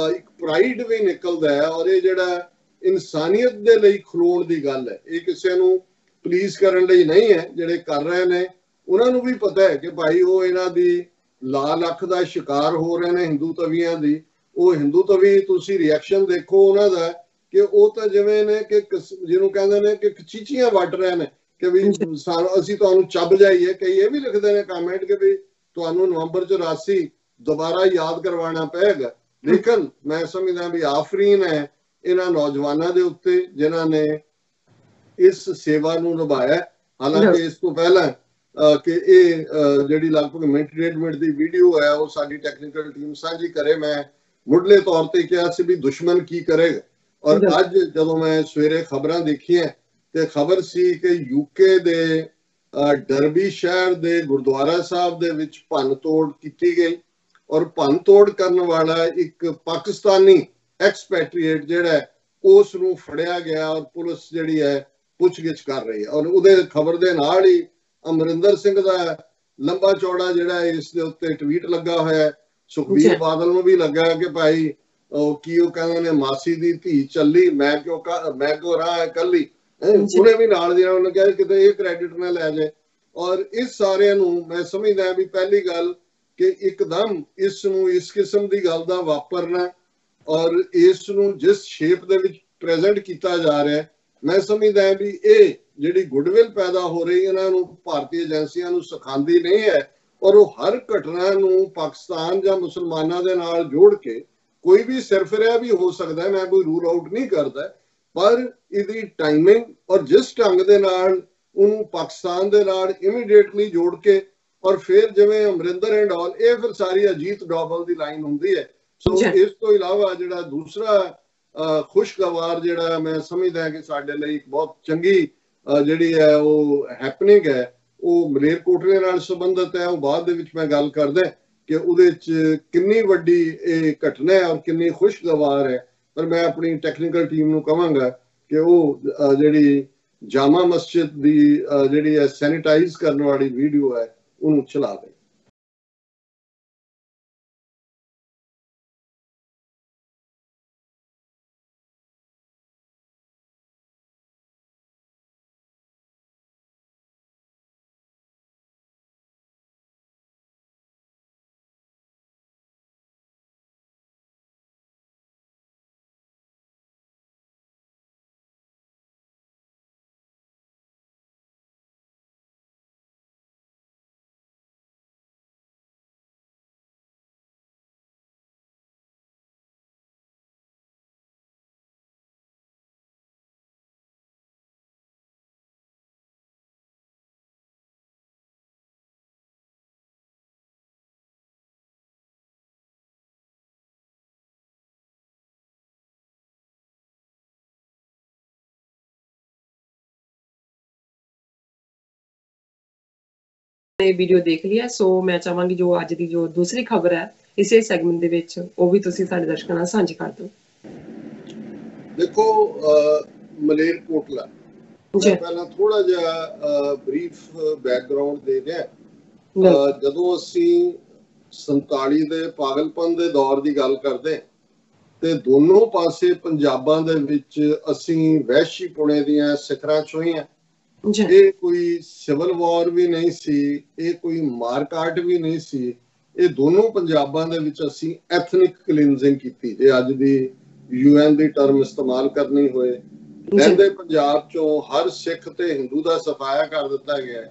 ਇੱਕ ਪ੍ਰਾਈਡ ਵੀ ਨਿਕਲਦਾ ਹੈ, ਔਰ ਇਹ ਜਿਹੜਾ ਇਨਸਾਨੀਅਤ ਦੇ ਲਈ ਖਲੋਣ ਦੀ ਗੱਲ ਹੈ, ਇਹ ਕਿਸੇ ਨੂੰ ਪਲੀਜ਼ ਕਰਨ ਲਈ ਨਹੀਂ ਹੈ। ਜਿਹੜੇ ਕਰ ਰਹੇ ਨੇ ਉਹਨਾਂ ਨੂੰ ਵੀ ਪਤਾ ਹੈ ਕਿ ਭਾਈ ਉਹ ਇਹਨਾਂ ਦੀ ਲਾਲ ਅੱਖ ਦਾ ਸ਼ਿਕਾਰ ਹੋ ਰਹੇ ਨੇ ਹਿੰਦੂ ਤਵੀਆਂ ਦੀ। ਉਹ ਹਿੰਦੂ ਤਵੀ ਤੁਸੀਂ ਰਿਐਕਸ਼ਨ ਦੇਖੋ ਉਹਨਾਂ ਦਾ ਕਿ ਉਹ ਤਾਂ ਜਿਵੇਂ ਨੇ ਕਿ ਜਿਹਨੂੰ ਕਹਿੰਦੇ ਨੇ ਕਿ ਚੀਚੀਆਂ ਵੱਟ ਰਹੇ ਨੇ ਕਿ ਵੀ ਅਸੀਂ ਤੁਹਾਨੂੰ ਚੱਬ ਜਾਈਏ। ਕਈ ਇਹ ਵੀ ਲਿਖਦੇ ਨੇ ਕਮੈਂਟ ਕਿ ਵੀ ਤੁਹਾਨੂੰ ਨਵੰਬਰ 84 ਦੁਬਾਰਾ ਯਾਦ ਕਰਵਾਉਣਾ ਪਏਗਾ। ਲੇਕਿਨ ਮੈਂ ਸਮਝਦਾ ਵੀ ਆਫਰੀਨ ਹੈ ਇਹਨਾਂ ਨੌਜਵਾਨਾਂ ਦੇ ਉੱਤੇ ਜਿਨ੍ਹਾਂ ਨੇ ਇਸ ਸੇਵਾ ਨੂੰ ਨਿਭਾਇਆ। ਹਾਲਾਂਕਿ ਇਸ ਤੋਂ ਪਹਿਲਾਂ ਕਿ ਇਹ ਜਿਹੜੀ ਲਗਭਗ ਮਿੰਟ 1.5 ਮਿੰਟ ਦੀ ਵੀਡੀਓ ਹੈ ਉਹ ਸਾਡੀ ਟੈਕਨੀਕਲ ਟੀਮ ਸਾਂਝੀ ਕਰੇ, ਮੈਂ ਮੁੱਢਲੇ ਤੌਰ ਤੇ ਕਿਹਾ ਸੀ ਵੀ ਦੁਸ਼ਮਣ ਕੀ ਕਰੇਗਾ। ਔਰ ਅੱਜ ਜਦੋਂ ਮੈਂ ਸਵੇਰੇ ਖਬਰਾਂ ਦੇਖੀਆਂ ਤੇ ਖਬਰ ਸੀ ਕਿ ਯੂਕੇ ਦੇ ਡਰਬੀ ਸ਼ਹਿਰ ਦੇ ਗੁਰਦੁਆਰਾ ਸਾਹਿਬ ਦੇ ਵਿੱਚ ਭੰਨ ਤੋੜ ਕੀਤੀ ਗਈ, ਔਰ ਭੰਨ ਤੋੜ ਕਰਨ ਵਾਲਾ ਇੱਕ ਪਾਕਿਸਤਾਨੀ ਐਕਸਪੈਟਰੀਏਟ ਜਿਹੜਾ ਉਸ ਨੂੰ ਫੜਿਆ ਗਿਆ ਔਰ ਪੁਲਿਸ ਜਿਹੜੀ ਹੈ ਪੁੱਛਗਿੱਛ ਕਰ ਰਹੀ ਹੈ। ਔਰ ਉਹਦੇ ਖਬਰ ਦੇ ਨਾਲ ਹੀ ਅਮਰਿੰਦਰ ਸਿੰਘ ਦਾ ਲੰਬਾ ਚੌੜਾ ਜਿਹੜਾ ਇਸ ਦੇ ਉੱਤੇ ਟਵੀਟ ਲੱਗਾ ਹੋਇਆ। ਸੁਖਬੀਰ ਬਾਦਲ ਨੂੰ ਵੀ ਲੱਗਾ ਕਿ ਭਾਈ ਕੀ ਉਹ ਕਹਿੰਦੇ ਨੇ ਮਾਸੀ ਦੀ ਧੀ ਚੱਲੀ, ਮੈਂ ਕਿਉਂ ਰਹਾ ਇਕੱਲੀ, ਉਹਨੇ ਵੀ ਨਾਲ ਜਿਹੜਾ ਉਹਨੇ ਕਿਹਾ ਕਿਤੇ ਇਹ ਕ੍ਰੈਡਿਟ ਨਾ ਲੈ ਜਾਏ। ਔਰ ਇਸ ਸਾਰਿਆਂ ਨੂੰ ਮੈਂ ਸਮਝਦਾ ਵੀ ਪਹਿਲੀ ਗੱਲ ਕਿ ਇੱਕਦਮ ਇਸ ਨੂੰ ਇਸ ਕਿਸਮ ਦੀ ਗੱਲ ਦਾ ਵਾਪਰਨਾ ਔਰ ਇਸ ਨੂੰ ਜਿਸ ਸ਼ੇਪ ਦੇ ਵਿੱਚ ਪ੍ਰੈਜ਼ੈਂਟ ਕੀਤਾ ਜਾ ਰਿਹਾ, ਮੈਂ ਸਮਝਦਾ ਵੀ ਇਹ ਜਿਹੜੀ ਗੁੱਡਵਿਲ ਪੈਦਾ ਹੋ ਰਹੀ ਇਹਨਾਂ ਨੂੰ ਭਾਰਤੀ ਏਜੰਸੀਆਂ ਨੂੰ ਸਿਖਾਉਂਦੀ ਨਹੀਂ ਹੈ। ਔਰ ਉਹ ਹਰ ਘਟਨਾ ਨੂੰ ਪਾਕਿਸਤਾਨ ਜਾਂ ਮੁਸਲਮਾਨਾਂ ਦੇ ਨਾਲ ਜੋੜ ਕੇ ਕੋਈ ਵੀ ਸਿਰਫਿਰਿਆ ਵੀ ਹੋ ਸਕਦਾ, ਮੈਂ ਕੋਈ ਰੂਲ ਆਊਟ ਨਹੀਂ ਕਰਦਾ, ਪਰ ਇਹਦੀ ਟਾਈਮਿੰਗ ਔਰ ਜਿਸ ਢੰਗ ਦੇ ਨਾਲ ਉਹਨੂੰ ਪਾਕਿਸਤਾਨ ਦੇ ਨਾਲ ਇਮੀਡੀਏਟਲੀ ਜੋੜ ਕੇ ਔਰ ਫਿਰ ਜਿਵੇਂ ਅਮਰਿੰਦਰ ਐਂਡ ਆਲ, ਇਹ ਫਿਰ ਸਾਰੀ ਅਜੀਤ ਡੋਵਲ ਦੀ ਲਾਈਨ ਹੁੰਦੀ ਹੈ। ਸੋ ਇਸ ਤੋਂ ਇਲਾਵਾ ਜਿਹੜਾ ਦੂਸਰਾ ਖੁਸ਼ਗਵਾਰ ਜਿਹੜਾ ਮੈਂ ਸਮਝਦਾ ਕਿ ਸਾਡੇ ਲਈ ਇੱਕ ਬਹੁਤ ਚੰਗੀ ਜਿਹੜੀ ਹੈ ਉਹ ਹੈਪਨਿੰਗ ਹੈ, ਉਹ ਮਲੇਰਕੋਟਲੇ ਨਾਲ ਸੰਬੰਧਿਤ ਹੈ। ਉਹ ਬਾਅਦ ਦੇ ਵਿੱਚ ਮੈਂ ਗੱਲ ਕਰਦਾ ਕਿ ਉਹਦੇ 'ਚ ਕਿੰਨੀ ਵੱਡੀ ਇਹ ਘਟਨਾ ਹੈ ਔਰ ਕਿੰਨੀ ਖੁਸ਼ਗਵਾਰ ਹੈ। ਪਰ ਮੈਂ ਆਪਣੀ ਟੈਕਨੀਕਲ ਟੀਮ ਨੂੰ ਕਹਾਂਗਾ ਕਿ ਉਹ ਜਿਹੜੀ ਜਾਮਾ ਮਸਜਿਦ ਦੀ ਜਿਹੜੀ ਹੈ ਸੈਨੀਟਾਈਜ਼ ਕਰਨ ਵਾਲੀ ਵੀਡੀਓ ਹੈ ਉਹਨੂੰ ਚਲਾ ਦੇ। ਵੀਡੀਓ ਦੇਖ ਲਿਆ, ਸੋ ਮੈਂ ਚਾਹਾਂਗੀ ਜੋ ਅੱਜ ਦੀ ਜੋ ਦੂਸਰੀ ਖਬਰ ਹੈ ਇਸੇ ਸੈਗਮੈਂਟ ਦੇ ਵਿੱਚ ਉਹ ਵੀ ਤੁਸੀਂ ਸਾਡੇ ਦਰਸ਼ਕਾਂ ਨਾਲ ਸਾਂਝੀ ਕਰ ਦਿਓ। ਦੇਖੋ ਮਲੇਰਕੋਟਲਾ ਪਹਿਲਾਂ ਥੋੜਾ ਜਿਹਾ ਬਰੀਫ ਬੈਕਗਰਾਉਂਡ ਦੇ ਦਿਆਂ। ਜਦੋਂ ਅਸੀਂ 47 ਦੇ ਪਾਗਲਪਨ ਦੇ ਦੌਰ ਦੀ ਗੱਲ ਕਰਦੇ ਤੇ ਦੋਨੋਂ ਪਾਸੇ ਪੰਜਾਬਾਂ ਦੇ ਵਿੱਚ ਅਸੀਂ ਵਹਿਸ਼ੀਪੁਣੇ ਦੀਆਂ ਸਿਖਰਾਂ ਛੂਹੀਆਂ। ਇਹ ਕੋਈ ਸਿਵਲ ਵਾਰ ਵੀ ਨਹੀਂ ਸੀ, ਇਹ ਕੋਈ ਮਾਰਕਾਟ ਵੀ ਨਹੀਂ ਸੀ, ਇਹ ਦੋਨੋਂ ਪੰਜਾਬਾਂ ਦੇ ਵਿੱਚ ਅਸੀਂ ਐਥਨਿਕ ਕਲੀਨਜ਼ਿੰਗ ਕੀਤੀ, ਜੇ ਅੱਜ ਦੀ UN ਦੀ ਟਰਮ ਇਸਤੇਮਾਲ ਕਰਨੀ ਹੋਏ। ਲਹਿੰਦੇ ਪੰਜਾਬ ਚੋਂ ਹਰ ਸਿੱਖ ਤੇ ਹਿੰਦੂ ਦਾ ਸਫਾਇਆ ਕਰ ਦਿੱਤਾ ਗਿਆ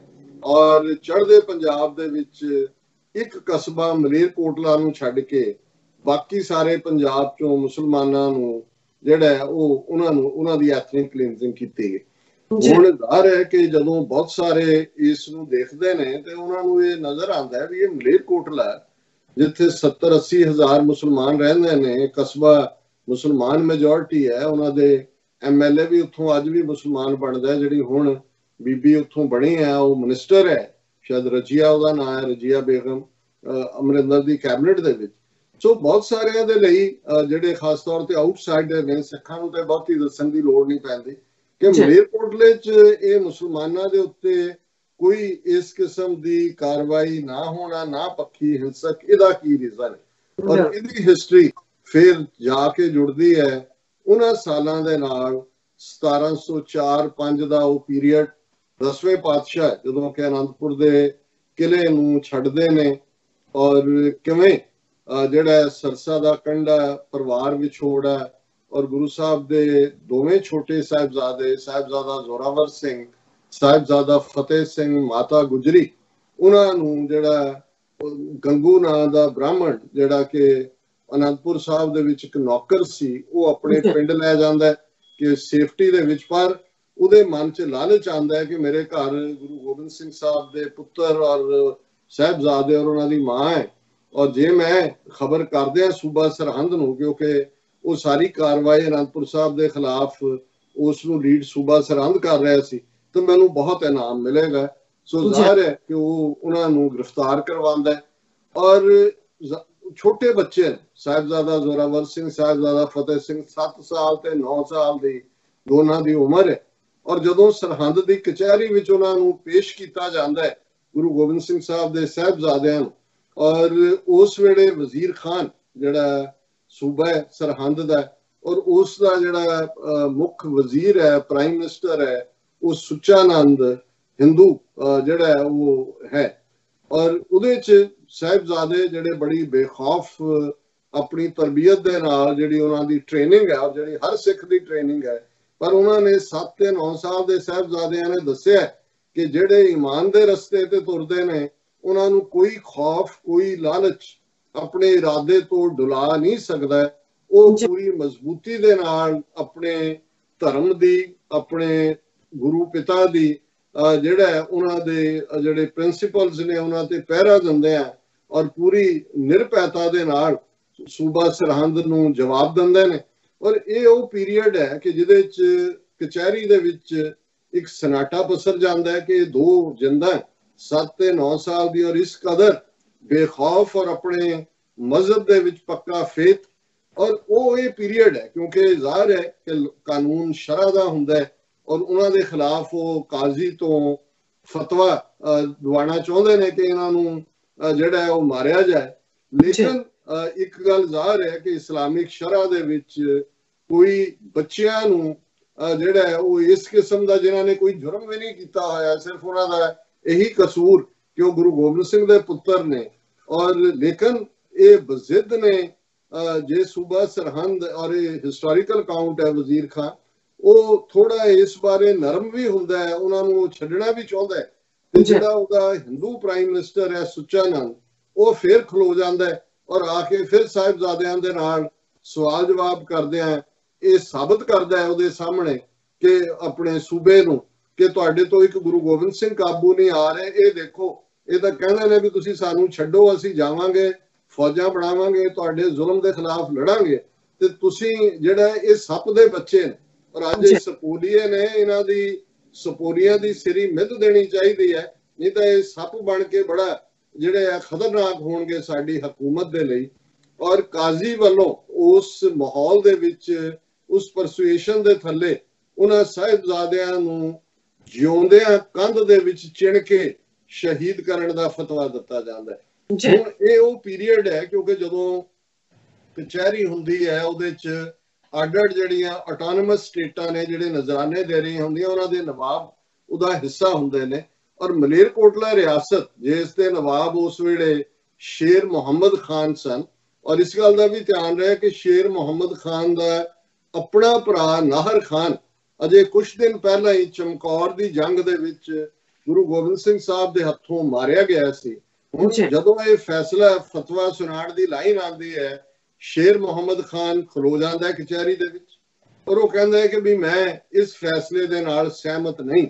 ਔਰ ਚੜ੍ਹਦੇ ਪੰਜਾਬ ਦੇ ਵਿੱਚ ਇੱਕ ਕਸਬਾ ਮਲੇਰਕੋਟਲਾ ਨੂੰ ਛੱਡ ਕੇ ਬਾਕੀ ਸਾਰੇ ਪੰਜਾਬ ਚੋਂ ਮੁਸਲਮਾਨਾਂ ਨੂੰ ਜਿਹੜਾ ਉਹ ਉਹਨਾਂ ਦੀ ਐਥਨਿਕ ਕਲੀਨਜ਼ਿੰਗ ਕੀਤੀ ਗਈ। ਹੁਣ ਜ਼ਾਹਰ ਹੈ ਕਿ ਜਦੋਂ ਬਹੁਤ ਸਾਰੇ ਇਸ ਨੂੰ ਦੇਖਦੇ ਨੇ ਤੇ ਉਹਨਾਂ ਨੂੰ ਇਹ ਨਜ਼ਰ ਆਉਂਦਾ ਹੈ ਵੀ ਇਹ ਮਲੇਰਕੋਟਲਾ ਜਿੱਥੇ 70-80 ਹਜ਼ਾਰ ਮੁਸਲਮਾਨ ਰਹਿੰਦੇ ਨੇ, ਕਸਬਾ ਮੁਸਲਮਾਨ ਮੈਜੋਰਿਟੀ ਹੈ, ਉਹਨਾਂ ਦੇ MLA ਵੀ ਉੱਥੋਂ ਅੱਜ ਵੀ ਮੁਸਲਮਾਨ ਬਣਦਾ। ਜਿਹੜੀ ਹੁਣ ਬੀਬੀ ਉੱਥੋਂ ਬਣੀ ਹੈ ਉਹ ਮਿਨਿਸਟਰ ਹੈ, ਸ਼ਾਇਦ ਰਜੀਆ ਉਹਦਾ ਨਾਂ ਹੈ, ਰਜੀਆ ਬੇਗਮ, ਅਮਰਿੰਦਰ ਦੀ ਕੈਬਨਿਟ ਦੇ ਵਿੱਚ। ਸੋ ਬਹੁਤ ਸਾਰਿਆਂ ਦੇ ਲਈ ਜਿਹੜੇ ਖਾਸ ਤੌਰ ਤੇ ਆਊਟਸਾਈਡਰ ਨੇ, ਸਿੱਖਾਂ ਨੂੰ ਤਾਂ ਬਹੁਤੀ ਦੱਸਣ ਦੀ ਲੋੜ ਨਹੀਂ ਪੈਂਦੀ ਕਿ ਮਲੇਰਕੋਟਲੇ 'ਚ ਇਹ ਮੁਸਲਮਾਨਾਂ ਦੇ ਉੱਤੇ ਕੋਈ ਇਸ ਕਿਸਮ ਦੀ ਕਾਰਵਾਈ ਨਾ ਹੋਣਾ, ਨਾ ਪੱਖੀ ਹਿੰਸਕ, ਇਹਦਾ ਕੀ ਰੀਜ਼ਨ ਹੈ। ਔਰ ਇਹਦੀ ਹਿਸਟਰੀ ਫਿਰ ਜਾ ਕੇ ਜੁੜਦੀ ਹੈ ਉਹਨਾਂ ਸਾਲਾਂ ਦੇ ਨਾਲ 1704-5 ਦਾ ਉਹ ਪੀਰੀਅਡ, 10ਵੇਂ ਪਾਤਸ਼ਾਹ ਜਦੋਂ ਕਿ ਅਨੰਦਪੁਰ ਦੇ ਕਿਲੇ ਨੂੰ ਛੱਡਦੇ ਨੇ ਔਰ ਕਿਵੇਂ ਜਿਹੜਾ ਸਰਸਾ ਦਾ ਕੰਢਾ ਪਰਿਵਾਰ ਵਿਛੋੜ ਹੈ ਔਰ ਗੁਰੂ ਸਾਹਿਬ ਦੇ ਦੋਵੇਂ ਛੋਟੇ ਸਾਹਿਬਜ਼ਾਦਾ ਜ਼ੋਰਾਵਰ ਸਿੰਘ, ਸਾਹਿਬਜ਼ਾਦਾ ਫਤਿਹ ਸਿੰਘ, ਮਾਤਾ ਗੁਜਰੀ, ਉਹਨਾਂ ਨੂੰ ਜਿਹੜਾ ਗੰਗੂ ਨਾਂ ਦਾ ਬ੍ਰਾਹਮਣ ਜਿਹੜਾ ਕਿ ਅਨੰਦਪੁਰ ਸਾਹਿਬ ਦੇ ਵਿੱਚ ਇੱਕ ਨੌਕਰ ਸੀ, ਉਹ ਆਪਣੇ ਪਿੰਡ ਲੈ ਜਾਂਦਾ ਕਿ ਸੇਫਟੀ ਦੇ ਵਿੱਚ। ਪਰ ਉਹਦੇ ਮਨ 'ਚ ਲਾਲਚ ਆਉਂਦਾ ਹੈ ਕਿ ਮੇਰੇ ਘਰ ਗੁਰੂ ਗੋਬਿੰਦ ਸਿੰਘ ਸਾਹਿਬ ਦੇ ਪੁੱਤਰ ਔਰ ਸਾਹਿਬਜ਼ਾਦੇ ਔਰ ਉਹਨਾਂ ਦੀ ਮਾਂ ਹੈ ਔਰ ਜੇ ਮੈਂ ਖਬਰ ਕਰਦਿਆਂ ਸੂਬਾ ਸਰਹੰਦ ਨੂੰ, ਕਿਉਂਕਿ ਉਹ ਸਾਰੀ ਕਾਰਵਾਈ ਅਨੰਦਪੁਰ ਸਾਹਿਬ ਦੇ ਖਿਲਾਫ ਉਸ ਨੂੰ ਲੀਡ ਸੂਬਾ ਸਰਹੰਦ ਕਰ ਰਿਹਾ ਸੀ, ਤਾਂ ਮੈਨੂੰ ਬਹੁਤ ਇਨਾਮ ਮਿਲੇਗਾ। ਸੋ ਜ਼ਾਹਰ ਹੈ ਕਿ ਉਹ ਉਹਨਾਂ ਨੂੰ ਗ੍ਰਿਫਤਾਰ ਕਰਵਾਉਂਦਾ ਔਰ ਛੋਟੇ ਬੱਚੇ ਸਾਹਿਬਜ਼ਾਦਾ ਜ਼ੋਰਾਵਰ ਸਿੰਘ, ਸਾਹਿਬਜ਼ਾਦਾ ਫਤਿਹ ਸਿੰਘ, 7 ਸਾਲ ਤੇ 9 ਸਾਲ ਦੀ ਦੋਨਾਂ ਦੀ ਉਮਰ ਹੈ। ਔਰ ਜਦੋਂ ਸਰਹੰਦ ਦੀ ਕਚਹਿਰੀ ਵਿੱਚ ਉਹਨਾਂ ਨੂੰ ਪੇਸ਼ ਕੀਤਾ ਜਾਂਦਾ ਹੈ ਗੁਰੂ ਗੋਬਿੰਦ ਸਿੰਘ ਸਾਹਿਬ ਦੇ ਸਾਹਿਬਜ਼ਾਦਿਆਂ ਨੂੰ, ਔਰ ਉਸ ਵੇਲੇ ਵਜ਼ੀਰ ਖਾਨ ਜਿਹੜਾ सूबा है सरहंद दा, और उसका जिहड़ा मुख वजीर है, प्राइम मिनिस्टर है, वो सुच्चानंद हिंदू जिहड़ा है वो है। और उहदे च साहिबजादे जिहड़े बड़ी बेखौफ अपनी तरबियत दे नाल जिहड़ी उन्हां दी ट्रेनिंग है, और जिहड़ी हर सिख दी ट्रेनिंग है, पर उन्होंने 7 ते 9 साल के साहिबजादियां ने दस्सिया कि जिहड़े ईमान दे रस्ते ते तुरदे ने उन्हां नूं कोई खौफ, कोई लालच अपने इरादे तो डुला नहीं सकदा। वो पूरी मजबूती दे नाल अपने धर्म दी, अपने गुरु पिता दी जिहड़ा है उन्हां दे जिहड़े प्रिंसिपल्स ने उन्हां ते पहरा दिंदे आ, और पूरी निरभैता दे नाल सूबा सरहंद नूं जवाब दिंदे ने। और ये वो पीरीयड है कि जिहदे च कचहरी दे विच एक सनाटा पसर जाता है कि दो जिंदा 7 ते 9 साल दी, और इस कदर बेखौफ और अपने मजहब दे विच पक्का फेथ। और वो ये पीरीयड है क्योंकि जाहिर है कि कानून शरह दा हुंदा है, और उन्हां दे खिलाफ वो काजी तो फतवा दवाना चाहुंदे ने कि इन्हां नूं जिहड़ा है वो मारिया जाए। लेकिन एक गल जाहिर है कि इस्लामिक शरह दे विच कोई बच्चियां नूं जिहड़ा है वो इस किस्म दा जिन्हां ने कोई जुर्म भी नहीं कीता होया, सिर्फ उन्हां दा यही कसूर कि वो गुरु गोबिंद सिंह दे पुत्र ने। और लेकिन ये बजिद ने जे सूबा सरहंद, और ये हिस्टोरिकल अकाउंट है वजीर खान, वो थोड़ा इस बारे नरम भी हुंदा है, उन्हां नूं छड्डना भी चाहुंदा है। ते जिहड़ा उहदा हिंदू प्राइम मिनिस्टर है सुच्चानंद, वो फिर खलो जांदा है और आके फिर साहिबजादियां दे नाल सवाल जवाब करदिआं ये साबित करदा है ਉਹਦੇ ਸਾਹਮਣੇ कि अपने सूबे ਨੂੰ कि ਤੁਹਾਡੇ ਤੋਂ ਇੱਕ ਗੁਰੂ ਗੋਬਿੰਦ ਸਿੰਘ ਕਾਬੂ ਨਹੀਂ ਆ ਰਹੇ। ਇਹ ਦੇਖੋ, ਇਹ ਤਾਂ ਕਹਿੰਦੇ ਨੇ ਵੀ ਤੁਸੀਂ ਸਾਨੂੰ ਛੱਡੋ, ਅਸੀਂ ਜਾਵਾਂਗੇ, ਫੌਜਾਂ ਬਣਾਵਾਂਗੇ, ਤੁਹਾਡੇ ਜ਼ੁਲਮ ਦੇ ਖਿਲਾਫ ਲੜਾਂਗੇ, ਤੇ ਤੁਸੀਂ ਜਿਹੜਾ ਇਹ ਸੱਪ ਦੇ ਬੱਚੇ ਨੇ। ਔਰ ਅੱਜ ਇਹ ਸਪੋਲੀਏ ਨੇ, ਇਹਨਾਂ ਦੀ ਸਪੋਲੀਆਂ ਦੀ ਸਿਰੀ ਮਿੱਧ ਦੇਣੀ ਚਾਹੀਦੀ ਹੈ, ਨਹੀਂ ਤਾਂ ਇਹ ਸੱਪ ਬਣ ਕੇ ਬੜਾ ਜਿਹੜੇ ਆ ਖਤਰਨਾਕ ਹੋਣਗੇ ਸਾਡੀ ਹਕੂਮਤ ਦੇ ਲਈ। ਔਰ ਕਾਜ਼ੀ ਵੱਲੋਂ ਉਸ ਮਾਹੌਲ ਦੇ ਵਿੱਚ, ਉਸ ਪਰਸੂਏਸ਼ਨ ਦੇ ਥੱਲੇ ਉਹਨਾਂ ਸਾਹਿਬਜ਼ਾਦਿਆਂ ਨੂੰ ਜਿਉਂਦਿਆਂ ਕੰਧ ਦੇ ਵਿੱਚ ਚਿਣ ਕੇ ਸ਼ਹੀਦ ਕਰਨ ਦਾ ਫਤਵਾ ਦਿੱਤਾ ਜਾਂਦਾ ਹੈ। ਹੁਣ ਇਹ ਉਹ ਪੀਰੀਅਡ ਹੈ ਕਿਉਂਕਿ ਜਦੋਂ ਕਚਹਿਰੀ ਹੁੰਦੀ ਹੈ ਉਹਦੇ ਚ ਅੱਡ-ਅੱਡ ਜਿਹੜੀਆਂ ਆਟੋਨਮਸ ਸਟੇਟਾਂ ਨੇ ਜਿਹੜੇ ਨਜ਼ਰਾਨੇ ਦੇ ਰਹੀਆਂ ਹੁੰਦੀਆਂ, ਉਹਨਾਂ ਦੇ ਨਵਾਬ ਉਹਦਾ ਹਿੱਸਾ ਹੁੰਦੇ ਨੇ। ਔਰ ਮਲੇਰਕੋਟਲਾ ਰਿਆਸਤ ਜਿਸ ਦੇ ਨਵਾਬ ਉਸ ਵੇਲੇ ਸ਼ੇਰ ਮੁਹੰਮਦ ਖਾਨ ਸਨ। ਔਰ ਇਸ ਗੱਲ ਦਾ ਵੀ ਧਿਆਨ ਰਹੇ ਕਿ ਸ਼ੇਰ ਮੁਹੰਮਦ ਖਾਨ ਦਾ ਆਪਣਾ ਭਰਾ ਨਾਹਰ ਖਾਨ ਅਜੇ ਕੁਛ ਦਿਨ ਪਹਿਲਾਂ ਹੀ ਚਮਕੌਰ ਦੀ ਜੰਗ ਦੇ ਵਿੱਚ ਗੁਰੂ ਗੋਬਿੰਦ ਸਿੰਘ ਸਾਹਿਬ ਦੇ ਹੱਥੋਂ ਮਾਰਿਆ ਗਿਆ ਸੀ। ਹੁਣ ਜਦੋਂ ਇਹ ਫੈਸਲਾ ਫਤਵਾ ਸੁਣਾਉਣ ਦੀ ਲਾਈਨ ਆਉਂਦੀ ਹੈ, ਸ਼ੇਰ ਮੁਹੰਮਦ ਖਾਨ ਖਲੋ ਜਾਂਦਾ ਹੈ ਕਚਹਿਰੀ ਦੇ ਵਿੱਚ, ਔਰ ਉਹ ਕਹਿੰਦਾ ਹੈ ਕਿ ਵੀ ਮੈਂ ਇਸ ਫੈਸਲੇ ਦੇ ਨਾਲ ਸਹਿਮਤ ਨਹੀਂ,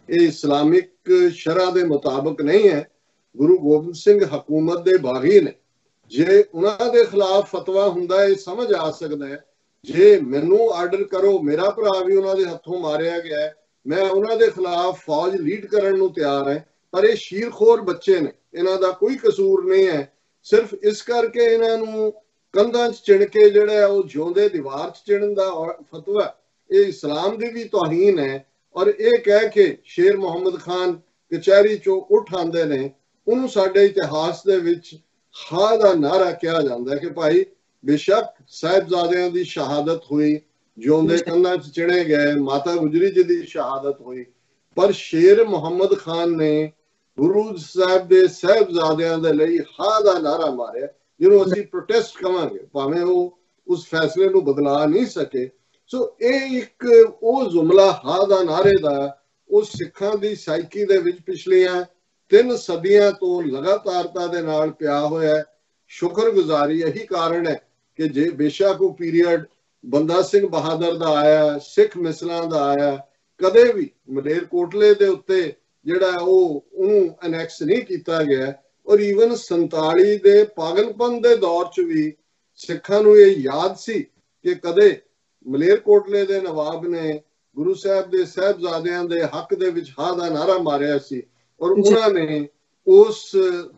ਇਹ ਇਸਲਾਮਿਕ ਸ਼ਰਅ ਦੇ ਮੁਤਾਬਕ ਨਹੀਂ ਹੈ। ਗੁਰੂ ਗੋਬਿੰਦ ਸਿੰਘ ਹਕੂਮਤ ਦੇ ਬਾਗੀ ਨੇ, ਜੇ ਉਹਨਾਂ ਦੇ ਖਿਲਾਫ ਫਤਵਾ ਹੁੰਦਾ ਇਹ ਸਮਝ ਆ ਸਕਦਾ ਹੈ ਜੇ ਮੈਨੂੰ ਆਰਡਰ ਕਰੋ, ਮੇਰਾ ਭਰਾ ਵੀ ਉਹਨਾਂ ਦੇ ਹੱਥੋਂ ਮਾਰਿਆ ਗਿਆ ਹੈ, ਮੈਂ ਉਹਨਾਂ ਦੇ ਖਿਲਾਫ ਫੌਜ ਲੀਡ ਕਰਨ ਨੂੰ ਤਿਆਰ ਹੈ, ਪਰ ਇਹ ਸ਼ੀਰਖੋਰ ਬੱਚੇ ਨੇ, ਇਹਨਾਂ ਦਾ ਕੋਈ ਕਸੂਰ ਨਹੀਂ ਹੈ, ਸਿਰਫ ਇਸ ਕਰਕੇ ਇਹਨਾਂ ਨੂੰ ਕੰਧਾਂ 'ਚ ਚਿਣ ਕੇ ਜਿਹੜਾ ਉਹ ਜਿਉਂਦੇ ਦੀਵਾਰ 'ਚ ਚਿਣਨ ਦਾ ਫਤਵਾ ਇਹ ਇਸਲਾਮ ਦੀ ਵੀ ਤੋਹੀਨ ਹੈ। ਔਰ ਇਹ ਕਹਿ ਕੇ ਸ਼ੇਰ ਮੁਹੰਮਦ ਖਾਨ ਕਚਹਿਰੀ 'ਚੋਂ ਉੱਠ ਆਉਂਦੇ ਨੇ। ਉਹਨੂੰ ਸਾਡੇ ਇਤਿਹਾਸ ਦੇ ਵਿੱਚ ਹਾਂ ਦਾ ਨਾਰਾ ਕਿਹਾ ਜਾਂਦਾ ਕਿ ਭਾਈ ਬੇਸ਼ੱਕ ਸਾਹਿਬਜ਼ਾਦਿਆਂ ਦੀ ਸ਼ਹਾਦਤ ਹੋਈ, ਜਿਉਂਦੇ ਕੰਧਾਂ 'ਚ ਚਿਣੇ ਗਏ, ਮਾਤਾ ਗੁਜਰੀ ਜੀ ਦੀ ਸ਼ਹਾਦਤ ਹੋਈ, ਪਰ ਸ਼ੇਰ ਮੁਹੰਮਦ ਖਾਨ ਨੇ ਗੁਰੂ ਸਾਹਿਬ ਦੇ ਸਾਹਿਬਜ਼ਾਦਿਆਂ ਦੇ ਲਈ ਹਾਂ ਦਾ ਨਾਰਾ ਮਾਰਿਆ, ਜਿਹਨੂੰ ਅਸੀਂ ਪ੍ਰੋਟੈਸਟ ਕਵਾਂਗੇ, ਭਾਵੇਂ ਉਹ ਉਸ ਫੈਸਲੇ ਨੂੰ ਬਦਲਾ ਨਹੀਂ ਸਕੇ। ਸੋ ਇਹ ਇੱਕ ਉਹ ਜੁਮਲਾ ਹਾਂ ਦਾ ਨਾਰੇ ਦਾ ਉਹ ਸਿੱਖਾਂ ਦੀ ਸਾਈਕੀ ਦੇ ਵਿੱਚ ਪਿਛਲੀਆਂ 3 ਸਦੀਆਂ ਤੋਂ ਲਗਾਤਾਰਤਾ ਦੇ ਨਾਲ ਪਿਆ ਹੋਇਆ। ਸ਼ੁਕਰਗੁਜ਼ਾਰੀ ਇਹੀ ਕਾਰਨ ਹੈ ਕਿ ਜੇ ਬੇਸ਼ੱਕ ਉਹ ਪੀਰੀਅਡ ਬੰਦਾ ਸਿੰਘ ਬਹਾਦਰ ਦਾ ਆਇਆ, ਸਿੱਖ ਮਿਸਲਾਂ ਦਾ ਆਇਆ, ਕਦੇ ਵੀ ਮਲੇਰਕੋਟਲੇ ਦੇ ਉੱਤੇ ਜਿਹੜਾ ਉਹਨੂੰ ਅਨੈਕਸ ਨਹੀਂ ਕੀਤਾ ਗਿਆ। ਔਰ ਈਵਨ 47 ਦੇ ਪਾਗਲਪਨ ਦੇ ਦੌਰ 'ਚ ਵੀ ਸਿੱਖਾਂ ਨੂੰ ਇਹ ਯਾਦ ਸੀ ਕਿ ਕਦੇ ਮਲੇਰਕੋਟਲੇ ਦੇ ਨਵਾਬ ਨੇ ਗੁਰੂ ਸਾਹਿਬ ਦੇ ਸਾਹਿਬਜ਼ਾਦਿਆਂ ਦੇ ਹੱਕ ਦੇ ਵਿੱਚ ਹਾਂ ਦਾ ਨਾਰਾ ਮਾਰਿਆ ਸੀ। ਔਰ ਉਹਨਾਂ ਨੇ ਉਸ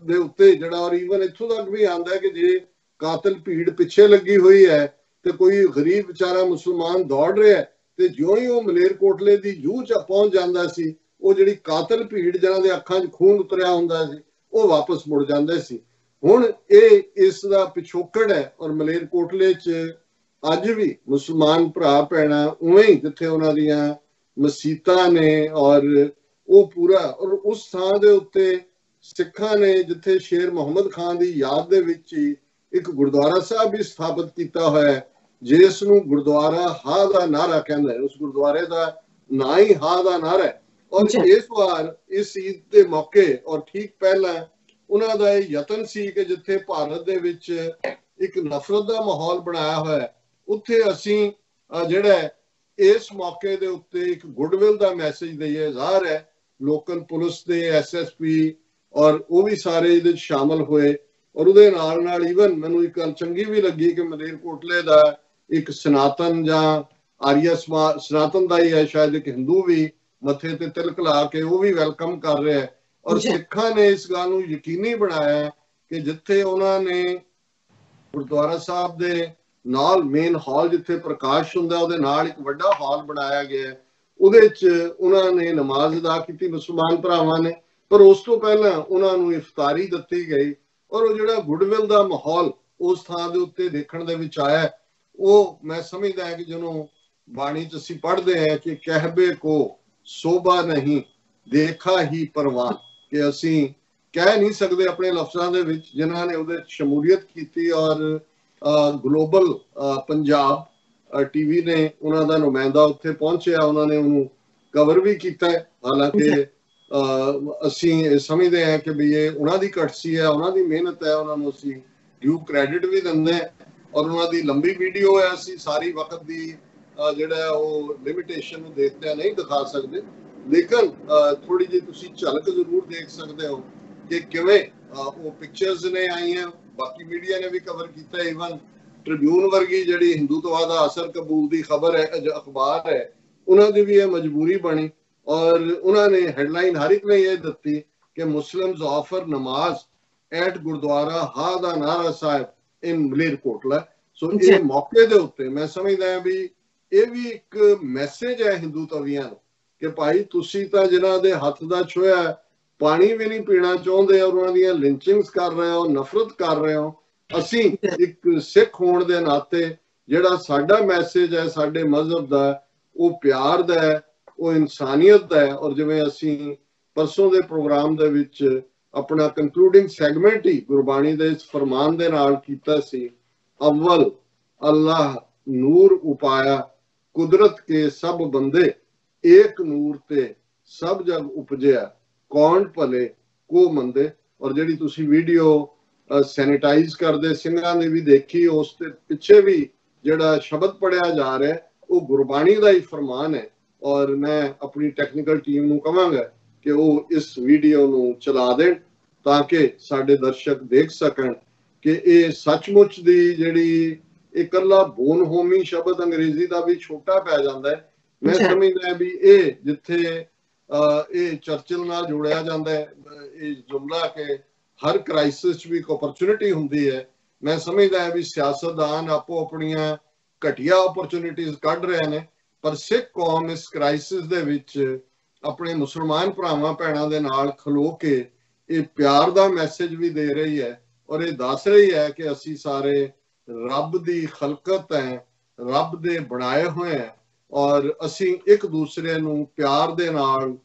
ਦੇ ਉੱਤੇ ਜਿਹੜਾ, ਔਰ ਈਵਨ ਇੱਥੋਂ ਤੱਕ ਵੀ ਆਉਂਦਾ ਕਿ ਜੇ ਕਾਤਲ ਭੀੜ ਪਿੱਛੇ ਲੱਗੀ ਹੋਈ ਹੈ ਤੇ ਕੋਈ ਗਰੀਬ ਵਿਚਾਰਾ ਮੁਸਲਮਾਨ ਦੌੜ ਰਿਹਾ ਤੇ ਜਿਉਂ ਹੀ ਉਹ ਮਲੇਰਕੋਟਲੇ ਦੀ ਜੂਹ 'ਚ ਪਹੁੰਚ ਜਾਂਦਾ ਸੀ, ਉਹ ਜਿਹੜੀ ਕਾਤਲ ਭੀੜ ਜਿਹਨਾਂ ਦੇ ਅੱਖਾਂ 'ਚ ਖੂਨ ਉਤਰਿਆ ਹੁੰਦਾ ਸੀ ਉਹ ਵਾਪਸ ਮੁੜ ਜਾਂਦੇ ਸੀ। ਹੁਣ ਇਹ ਇਸ ਦਾ ਪਿਛੋਕੜ ਹੈ। ਔਰ ਮਲੇਰਕੋਟਲੇ 'ਚ ਅੱਜ ਵੀ ਮੁਸਲਮਾਨ ਭਰਾ ਭੈਣਾਂ ਉਵੇਂ ਹੀ ਜਿੱਥੇ ਉਹਨਾਂ ਦੀਆਂ ਮਸੀਤਾਂ ਨੇ ਔਰ ਉਹ ਪੂਰਾ, ਔਰ ਉਸ ਥਾਂ ਦੇ ਉੱਤੇ ਸਿੱਖਾਂ ਨੇ ਜਿੱਥੇ ਸ਼ੇਰ ਮੁਹੰਮਦ ਖਾਨ ਦੀ ਯਾਦ ਦੇ ਵਿੱਚ ਹੀ ਇੱਕ ਗੁਰਦੁਆਰਾ ਸਾਹਿਬ ਵੀ ਸਥਾਪਿਤ ਕੀਤਾ ਹੋਇਆ ਹੈ, ਜਿਸ ਨੂੰ ਗੁਰਦੁਆਰਾ ਹਾ ਦਾ ਨਾਰਾ ਕਹਿੰਦਾ ਹੈ। ਉਸ ਗੁਰਦੁਆਰੇ ਦਾ ਨਾਂ ਹੀ ਹਾ ਦਾ ਨਾਰਾ ਹੈ। ਔਰ ਇਸ ਵਾਰ ਇਸ ਈਦ ਦੇ ਮੌਕੇ ਔਰ ਠੀਕ ਪਹਿਲਾਂ ਉਹਨਾਂ ਦਾ ਇਹ ਯਤਨ ਸੀ ਕਿ ਜਿੱਥੇ ਭਾਰਤ ਦੇ ਵਿੱਚ ਇੱਕ ਨਫ਼ਰਤ ਦਾ ਮਾਹੌਲ ਬਣਾਇਆ ਹੋਇਆ ਹੈ, ਉੱਥੇ ਅਸੀਂ ਜਿਹੜਾ ਇਸ ਮੌਕੇ ਦੇ ਉੱਤੇ ਇੱਕ ਗੁੱਡਵਿਲ ਦਾ ਮੈਸੇਜ ਦਈਏ। ਜ਼ਾਹਰ ਹੈ ਲੋਕਲ ਪੁਲਿਸ ਦੇ SSP ਔਰ ਉਹ ਵੀ ਸਾਰੇ ਇਹਦੇ ਵਿੱਚ ਸ਼ਾਮਲ ਹੋਏ। ਔਰ ਉਹਦੇ ਨਾਲ ਨਾਲ ਈਵਨ ਮੈਨੂੰ ਇੱਕ ਗੱਲ ਚੰਗੀ ਵੀ ਲੱਗੀ ਕਿ ਮਲੇਰਕੋਟਲੇ ਦਾ ਇੱਕ ਸਨਾਤਨ ਜਾਂ ਆਰੀਆ ਸਮਾਜ, ਸਨਾਤਨ ਦਾ ਹੀ ਹੈ ਸ਼ਾਇਦ, ਇੱਕ ਹਿੰਦੂ ਵੀ ਮੱਥੇ ਤੇ ਤਿਲਕ ਲਾ ਕੇ ਉਹ ਵੀ ਵੈਲਕਮ ਕਰ ਰਿਹਾ ਹੈ। ਔਰ ਸਿੱਖਾਂ ਨੇ ਇਸ ਗੱਲ ਨੂੰ ਯਕੀਨੀ ਬਣਾਇਆ ਕਿ ਜਿੱਥੇ ਉਹਨਾਂ ਨੇ ਗੁਰਦੁਆਰਾ ਸਾਹਿਬ ਦੇ ਨਾਲ ਮੇਨ ਹਾਲ ਜਿੱਥੇ ਪ੍ਰਕਾਸ਼ ਹੁੰਦਾ ਉਹਦੇ ਨਾਲ ਇੱਕ ਵੱਡਾ ਹਾਲ ਬਣਾਇਆ ਗਿਆ, ਉਹਦੇ 'ਚ ਉਹਨਾਂ ਨੇ ਨਮਾਜ਼ ਅਦਾ ਕੀਤੀ ਮੁਸਲਮਾਨ ਭਰਾਵਾਂ ਨੇ। ਪਰ ਉਸ ਤੋਂ ਪਹਿਲਾਂ ਉਹਨਾਂ ਨੂੰ ਇਫਤਾਰੀ ਦਿੱਤੀ ਗਈ। ਔਰ ਉਹ ਜਿਹੜਾ ਗੁੱਡਵਿਲ ਦਾ ਮਾਹੌਲ ਉਸ ਥਾਂ ਦੇ ਉੱਤੇ ਦੇਖਣ ਦੇ ਵਿੱਚ ਆਇਆ, ਉਹ ਮੈਂ ਸਮਝਦਾ ਹਾਂ ਕਿ ਜਿਹਨੂੰ ਬਾਣੀ 'ਚ ਅਸੀਂ ਪੜ੍ਹਦੇ ਹਾਂ ਕਿ ਕਹਿਬੇ ਕੋ ਸੋਭਾ ਨਹੀਂ ਦੇਖਾ ਹੀ ਪਰਵਾਨ, ਕਿ ਅਸੀਂ ਕਹਿ ਨਹੀਂ ਸਕਦੇ ਆਪਣੇ ਲਫ਼ਜ਼ਾਂ ਦੇ ਵਿੱਚ ਜਿਨ੍ਹਾਂ ਨੇ ਉਹਦੇ ਸ਼ਮੂਲੀਅਤ ਕੀਤੀ। ਔਰ ਗਲੋਬਲ ਪੰਜਾਬ TV ਨੇ ਉਹਨਾਂ ਦਾ ਨੁਮਾਇੰਦਾ ਉੱਥੇ ਪਹੁੰਚਿਆ, ਉਹਨਾਂ ਨੇ ਉਹਨੂੰ ਕਵਰ ਵੀ ਕੀਤਾ ਹੈ। ਹਾਲਾਂਕਿ ਅਸੀਂ ਸਮਝਦੇ ਹਾਂ ਕਿ ਵੀ ਇਹ ਉਹਨਾਂ ਦੀ ਕਟਸੀ ਹੈ, ਉਹਨਾਂ ਦੀ ਮਿਹਨਤ ਹੈ, ਉਹਨਾਂ ਨੂੰ ਅਸੀਂ ਡਿਊ ਕ੍ਰੈਡਿਟ ਵੀ ਦਿੰਦੇ ਹਾਂ। ਔਰ ਉਹਨਾਂ ਦੀ ਲੰਬੀ ਵੀਡੀਓ ਹੈ, ਅਸੀਂ ਸਾਰੀ ਵਕਤ ਦੀ ਜਿਹੜਾ ਉਹ ਲਿਮਿਟੇਸ਼ਨ ਨੂੰ ਦੇਖਦੇ ਨਹੀਂ ਦਿਖਾ ਸਕਦੇ, ਲੇਕਿਨ ਥੋੜੀ ਜਿਹੀ ਤੁਸੀਂ ਝਲਕ ਜ਼ਰੂਰ ਦੇਖ ਸਕਦੇ ਹੋ ਕਿ ਕਿਵੇਂ ਉਹ ਪਿਕਚਰਸ ਨੇ ਆਈਆਂ। ਬਾਕੀ ਮੀਡੀਆ ਨੇ ਵੀ ਕਵਰ ਕੀਤਾ, ਈਵਨ ਟ੍ਰਿਬਿਊਨ ਵਰਗੀ ਜਿਹੜੀ ਹਿੰਦੂਤਵਾ ਦਾ ਅਸਰ ਕਬੂਲ ਦੀ ਖਬਰ ਹੈ ਅਖਬਾਰ ਹੈ, ਉਹਨਾਂ ਦੀ ਵੀ ਇਹ ਮਜਬੂਰੀ ਬਣੀ। ਔਰ ਉਹਨਾਂ ਨੇ ਹੈਡਲਾਈਨ ਹਰ ਇੱਕ ਨੇ ਇਹ ਦਿੱਤੀ ਕਿ ਮੁਸਲਿਮਸ ਆਫਰ ਨਮਾਜ਼ ਐਟ ਗੁਰਦੁਆਰਾ ਹਾ ਦਾ ਨਾਰਾ ਸਾਹਿਬ ਇਨ ਮਲੇਰਕੋਟਲਾ। ਸੋ ਇਹ ਮੌਕੇ ਦੇ ਉੱਤੇ ਮੈਂ ਸਮਝਦਾ ਹਾਂ ਵੀ ਇਹ ਵੀ ਇੱਕ ਮੈਸੇਜ ਹੈ ਹਿੰਦੂ ਤਵੀਆਂ ਨੂੰ ਕਿ ਭਾਈ ਤੁਸੀਂ ਤਾਂ ਜਿਨ੍ਹਾਂ ਦੇ ਹੱਥ ਦਾ ਛੋਇਆ ਪਾਣੀ ਵੀ ਨਹੀਂ ਪੀਣਾ ਚਾਹੁੰਦੇ ਔਰ ਉਹਨਾਂ ਦੀਆਂ ਲਿੰਚਿੰਗਸ ਕਰ ਰਹੇ ਹੋ, ਨਫ਼ਰਤ ਕਰ ਰਹੇ ਹੋ। ਅਸੀਂ ਇੱਕ ਸਿੱਖ ਹੋਣ ਦੇ ਨਾਤੇ ਜਿਹੜਾ ਸਾਡਾ ਮੈਸੇਜ ਹੈ ਸਾਡੇ ਮਜ਼ਹਬ ਦਾ, ਉਹ ਪਿਆਰ ਦਾ ਹੈ, ਉਹ ਇਨਸਾਨੀਅਤ ਦਾ ਹੈ। ਔਰ ਜਿਵੇਂ ਅਸੀਂ ਪਰਸੋਂ ਦੇ ਪ੍ਰੋਗਰਾਮ ਦੇ ਵਿੱਚ ਆਪਣਾ ਕੰਕਲੂਡਿੰਗ ਸੈਗਮੈਂਟ ਹੀ ਗੁਰਬਾਣੀ ਦੇ ਇਸ ਫਰਮਾਨ ਦੇ ਨਾਲ ਕੀਤਾ ਸੀ, ਅਵਲ ਅੱਲਾਹ ਨੂਰ ਉਪਾਇਆ ਕੁਦਰਤ ਕੇ ਸਭ ਬੰਦੇ ਏਕ ਨੂਰ ਤੇ ਸਭ ਜਗ ਉਪਜਿਆ ਕੌਣ ਭਲੇ ਕੋ ਮੰਦੇ। ਔਰ ਜਿਹੜੀ ਤੁਸੀਂ ਵੀਡੀਓ ਸੈਨੀਟਾਈਜ਼ ਕਰਦੇ ਸਿੰਘਾਂ ਨੇ ਵੀ ਦੇਖੀ, ਉਸ ਤੇ ਪਿੱਛੇ ਵੀ ਜਿਹੜਾ ਸ਼ਬਦ ਪੜਿਆ ਜਾ ਰਿਹਾ ਉਹ ਗੁਰਬਾਣੀ ਦਾ ਹੀ ਫਰਮਾਨ ਹੈ। ਔਰ ਮੈਂ ਆਪਣੀ ਟੈਕਨੀਕਲ ਟੀਮ ਨੂੰ ਕਹਾਂਗਾ ਕਿ ਉਹ ਇਸ ਵੀਡੀਓ ਨੂੰ ਚਲਾ ਦੇਣ ਤਾਂ ਕਿ ਸਾਡੇ ਦਰਸ਼ਕ ਦੇਖ ਸਕਣ ਕਿ ਇਹ ਸੱਚਮੁੱਚ ਦੀ ਜਿਹੜੀ ਇਕੱਲਾ ਬੋਨਹੋਮੀ ਸ਼ਬਦ ਅੰਗਰੇਜ਼ੀ ਦਾ ਵੀ ਛੋਟਾ ਪੈ ਜਾਂਦਾ ਹੈ। ਮੈਂ ਸਮਝਦਾ ਵੀ ਇਹ ਜਿੱਥੇ ਇਹ ਚਰਚਿਲ ਨਾਲ ਜੋੜਿਆ ਜਾਂਦਾ ਹੈ ਇਹ ਜੁਮਲਾ ਕਿ ਹਰ ਕ੍ਰਾਈਸਿਸ 'ਚ ਵੀ ਇੱਕ ਓਪਰਚੁਨਿਟੀ ਹੁੰਦੀ ਹੈ। ਮੈਂ ਸਮਝਦਾ ਵੀ ਸਿਆਸਤਦਾਨ ਆਪੋ ਆਪਣੀਆਂ ਘਟੀਆ ਓਪਰਚੁਨਿਟੀਜ਼ ਕੱਢ ਰਹੇ ਨੇ, ਪਰ ਸਿੱਖ ਕੌਮ ਇਸ ਕ੍ਰਾਈਸਿਸ ਦੇ ਵਿੱਚ ਆਪਣੇ ਮੁਸਲਮਾਨ ਭਰਾਵਾਂ ਭੈਣਾਂ ਦੇ ਨਾਲ ਖਲੋ ਕੇ ਇਹ ਪਿਆਰ ਦਾ ਮੈਸੇਜ ਵੀ ਦੇ ਰਹੀ ਹੈ ਔਰ ਇਹ ਦੱਸ ਰਹੀ ਹੈ ਕਿ ਅਸੀਂ ਸਾਰੇ ਰੱਬ ਦੀ ਖਲਕਤ ਹੈ, ਰੱਬ ਦੇ ਬਣਾਏ ਹੋਏ ਹੈ ਔਰ ਅਸੀਂ ਇੱਕ ਦੂਸਰੇ ਨੂੰ ਪਿਆਰ ਦੇ ਨਾਲ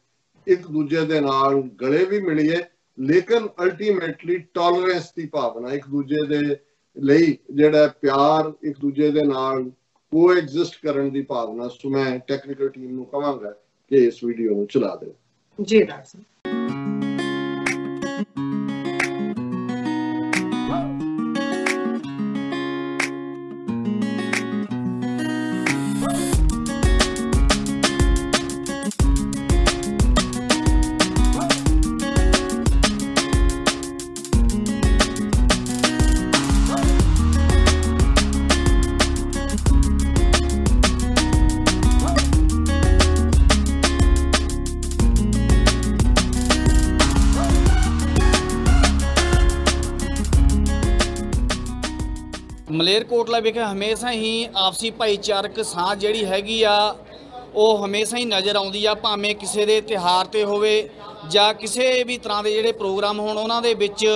ਇੱਕ ਦੂਜੇ ਦੇ ਨਾਲ ਗਲੇ ਵੀ ਮਿਲੀਏ, ਲੇਕਿਨ ਅਲਟੀਮੇਟਲੀ ਟੋਲਰੈਂਸ ਦੀ ਭਾਵਨਾ, ਇੱਕ ਦੂਜੇ ਦੇ ਲਈ ਜਿਹੜਾ ਪਿਆਰ, ਇੱਕ ਦੂਜੇ ਦੇ ਨਾਲ ਕੋ ਐਗਜ਼ਿਸਟ ਕਰਨ ਦੀ ਭਾਵਨਾ। ਸੋ ਮੈਂ ਟੈਕਨੀਕਲ ਟੀਮ ਨੂੰ ਕਹਾਂਗਾ ਕਿ ਇਸ ਵੀਡੀਓ ਨੂੰ ਚਲਾ ਦੇ। ਜੀ ਡਾਕਟਰ ਸਾਹਿਬ। ਮਲੇਰਕੋਟਲਾ ਵਿਖੇ ਹਮੇਸ਼ਾ ਹੀ ਆਪਸੀ ਭਾਈਚਾਰਕ ਸਾਂਝ ਜਿਹੜੀ ਹੈਗੀ ਆ ਉਹ ਹਮੇਸ਼ਾ ਹੀ ਨਜ਼ਰ ਆਉਂਦੀ ਆ, ਭਾਵੇਂ ਕਿਸੇ ਦੇ ਤਿਉਹਾਰ ਤੇ ਹੋਵੇ, ਜਾਂ ਕਿਸੇ ਵੀ ਤਰ੍ਹਾਂ ਦੇ ਜਿਹੜੇ ਪ੍ਰੋਗਰਾਮ ਹੋਣ ਉਹਨਾਂ ਦੇ ਵਿੱਚ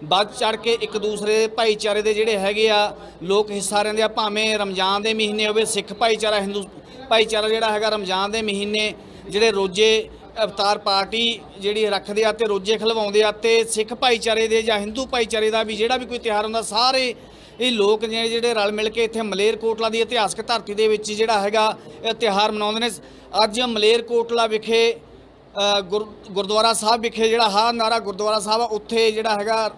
ਵੱਧ ਚੜ ਕੇ ਇੱਕ ਦੂਸਰੇ ਭਾਈਚਾਰੇ ਦੇ ਜਿਹੜੇ ਹੈਗੇ ਆ ਲੋਕ ਹਿੱਸਾ ਲੈਂਦੇ ਆ। ਭਾਵੇਂ ਰਮਜ਼ਾਨ ਦੇ ਮਹੀਨੇ ਹੋਵੇ, ਸਿੱਖ ਭਾਈਚਾਰਾ, ਹਿੰਦੂ ਭਾਈਚਾਰਾ ਜਿਹੜਾ ਹੈਗਾ ਰਮਜ਼ਾਨ ਦੇ ਮਹੀਨੇ ਜਿਹੜੇ ਰੋਜ਼ੇ ਅਵਤਾਰ ਪਾਰਟੀ ਜਿਹੜੀ ਰੱਖਦੇ ਆ ਤੇ ਰੋਜ਼ੇ ਖਲਵਾਉਂਦੇ ਆ, ਤੇ ਸਿੱਖ ਭਾਈਚਾਰੇ ਦੇ ਜਾਂ ਹਿੰਦੂ ਭਾਈਚਾਰੇ ਦਾ ਵੀ ਜਿਹੜਾ ਵੀ ਕੋਈ ਤਿਉਹਾਰ ਹੁੰਦਾ ਸਾਰੇ ਇਹ ਲੋਕ ਨੇ ਜਿਹੜੇ ਰਲ ਮਿਲ ਕੇ ਇੱਥੇ ਮਲੇਰਕੋਟਲਾ ਦੀ ਇਤਿਹਾਸਕ ਧਰਤੀ ਦੇ ਵਿੱਚ ਜਿਹੜਾ ਹੈਗਾ ਇਹ ਤਿਉਹਾਰ ਮਨਾਉਂਦੇ ਨੇ। ਅੱਜ ਮਲੇਰਕੋਟਲਾ ਵਿਖੇ ਗੁਰਦੁਆਰਾ ਸਾਹਿਬ ਵਿਖੇ ਜਿਹੜਾ ਹਾ ਨਾਰਾ ਗੁਰਦੁਆਰਾ ਸਾਹਿਬ ਆ, ਉੱਥੇ ਜਿਹੜਾ ਹੈਗਾ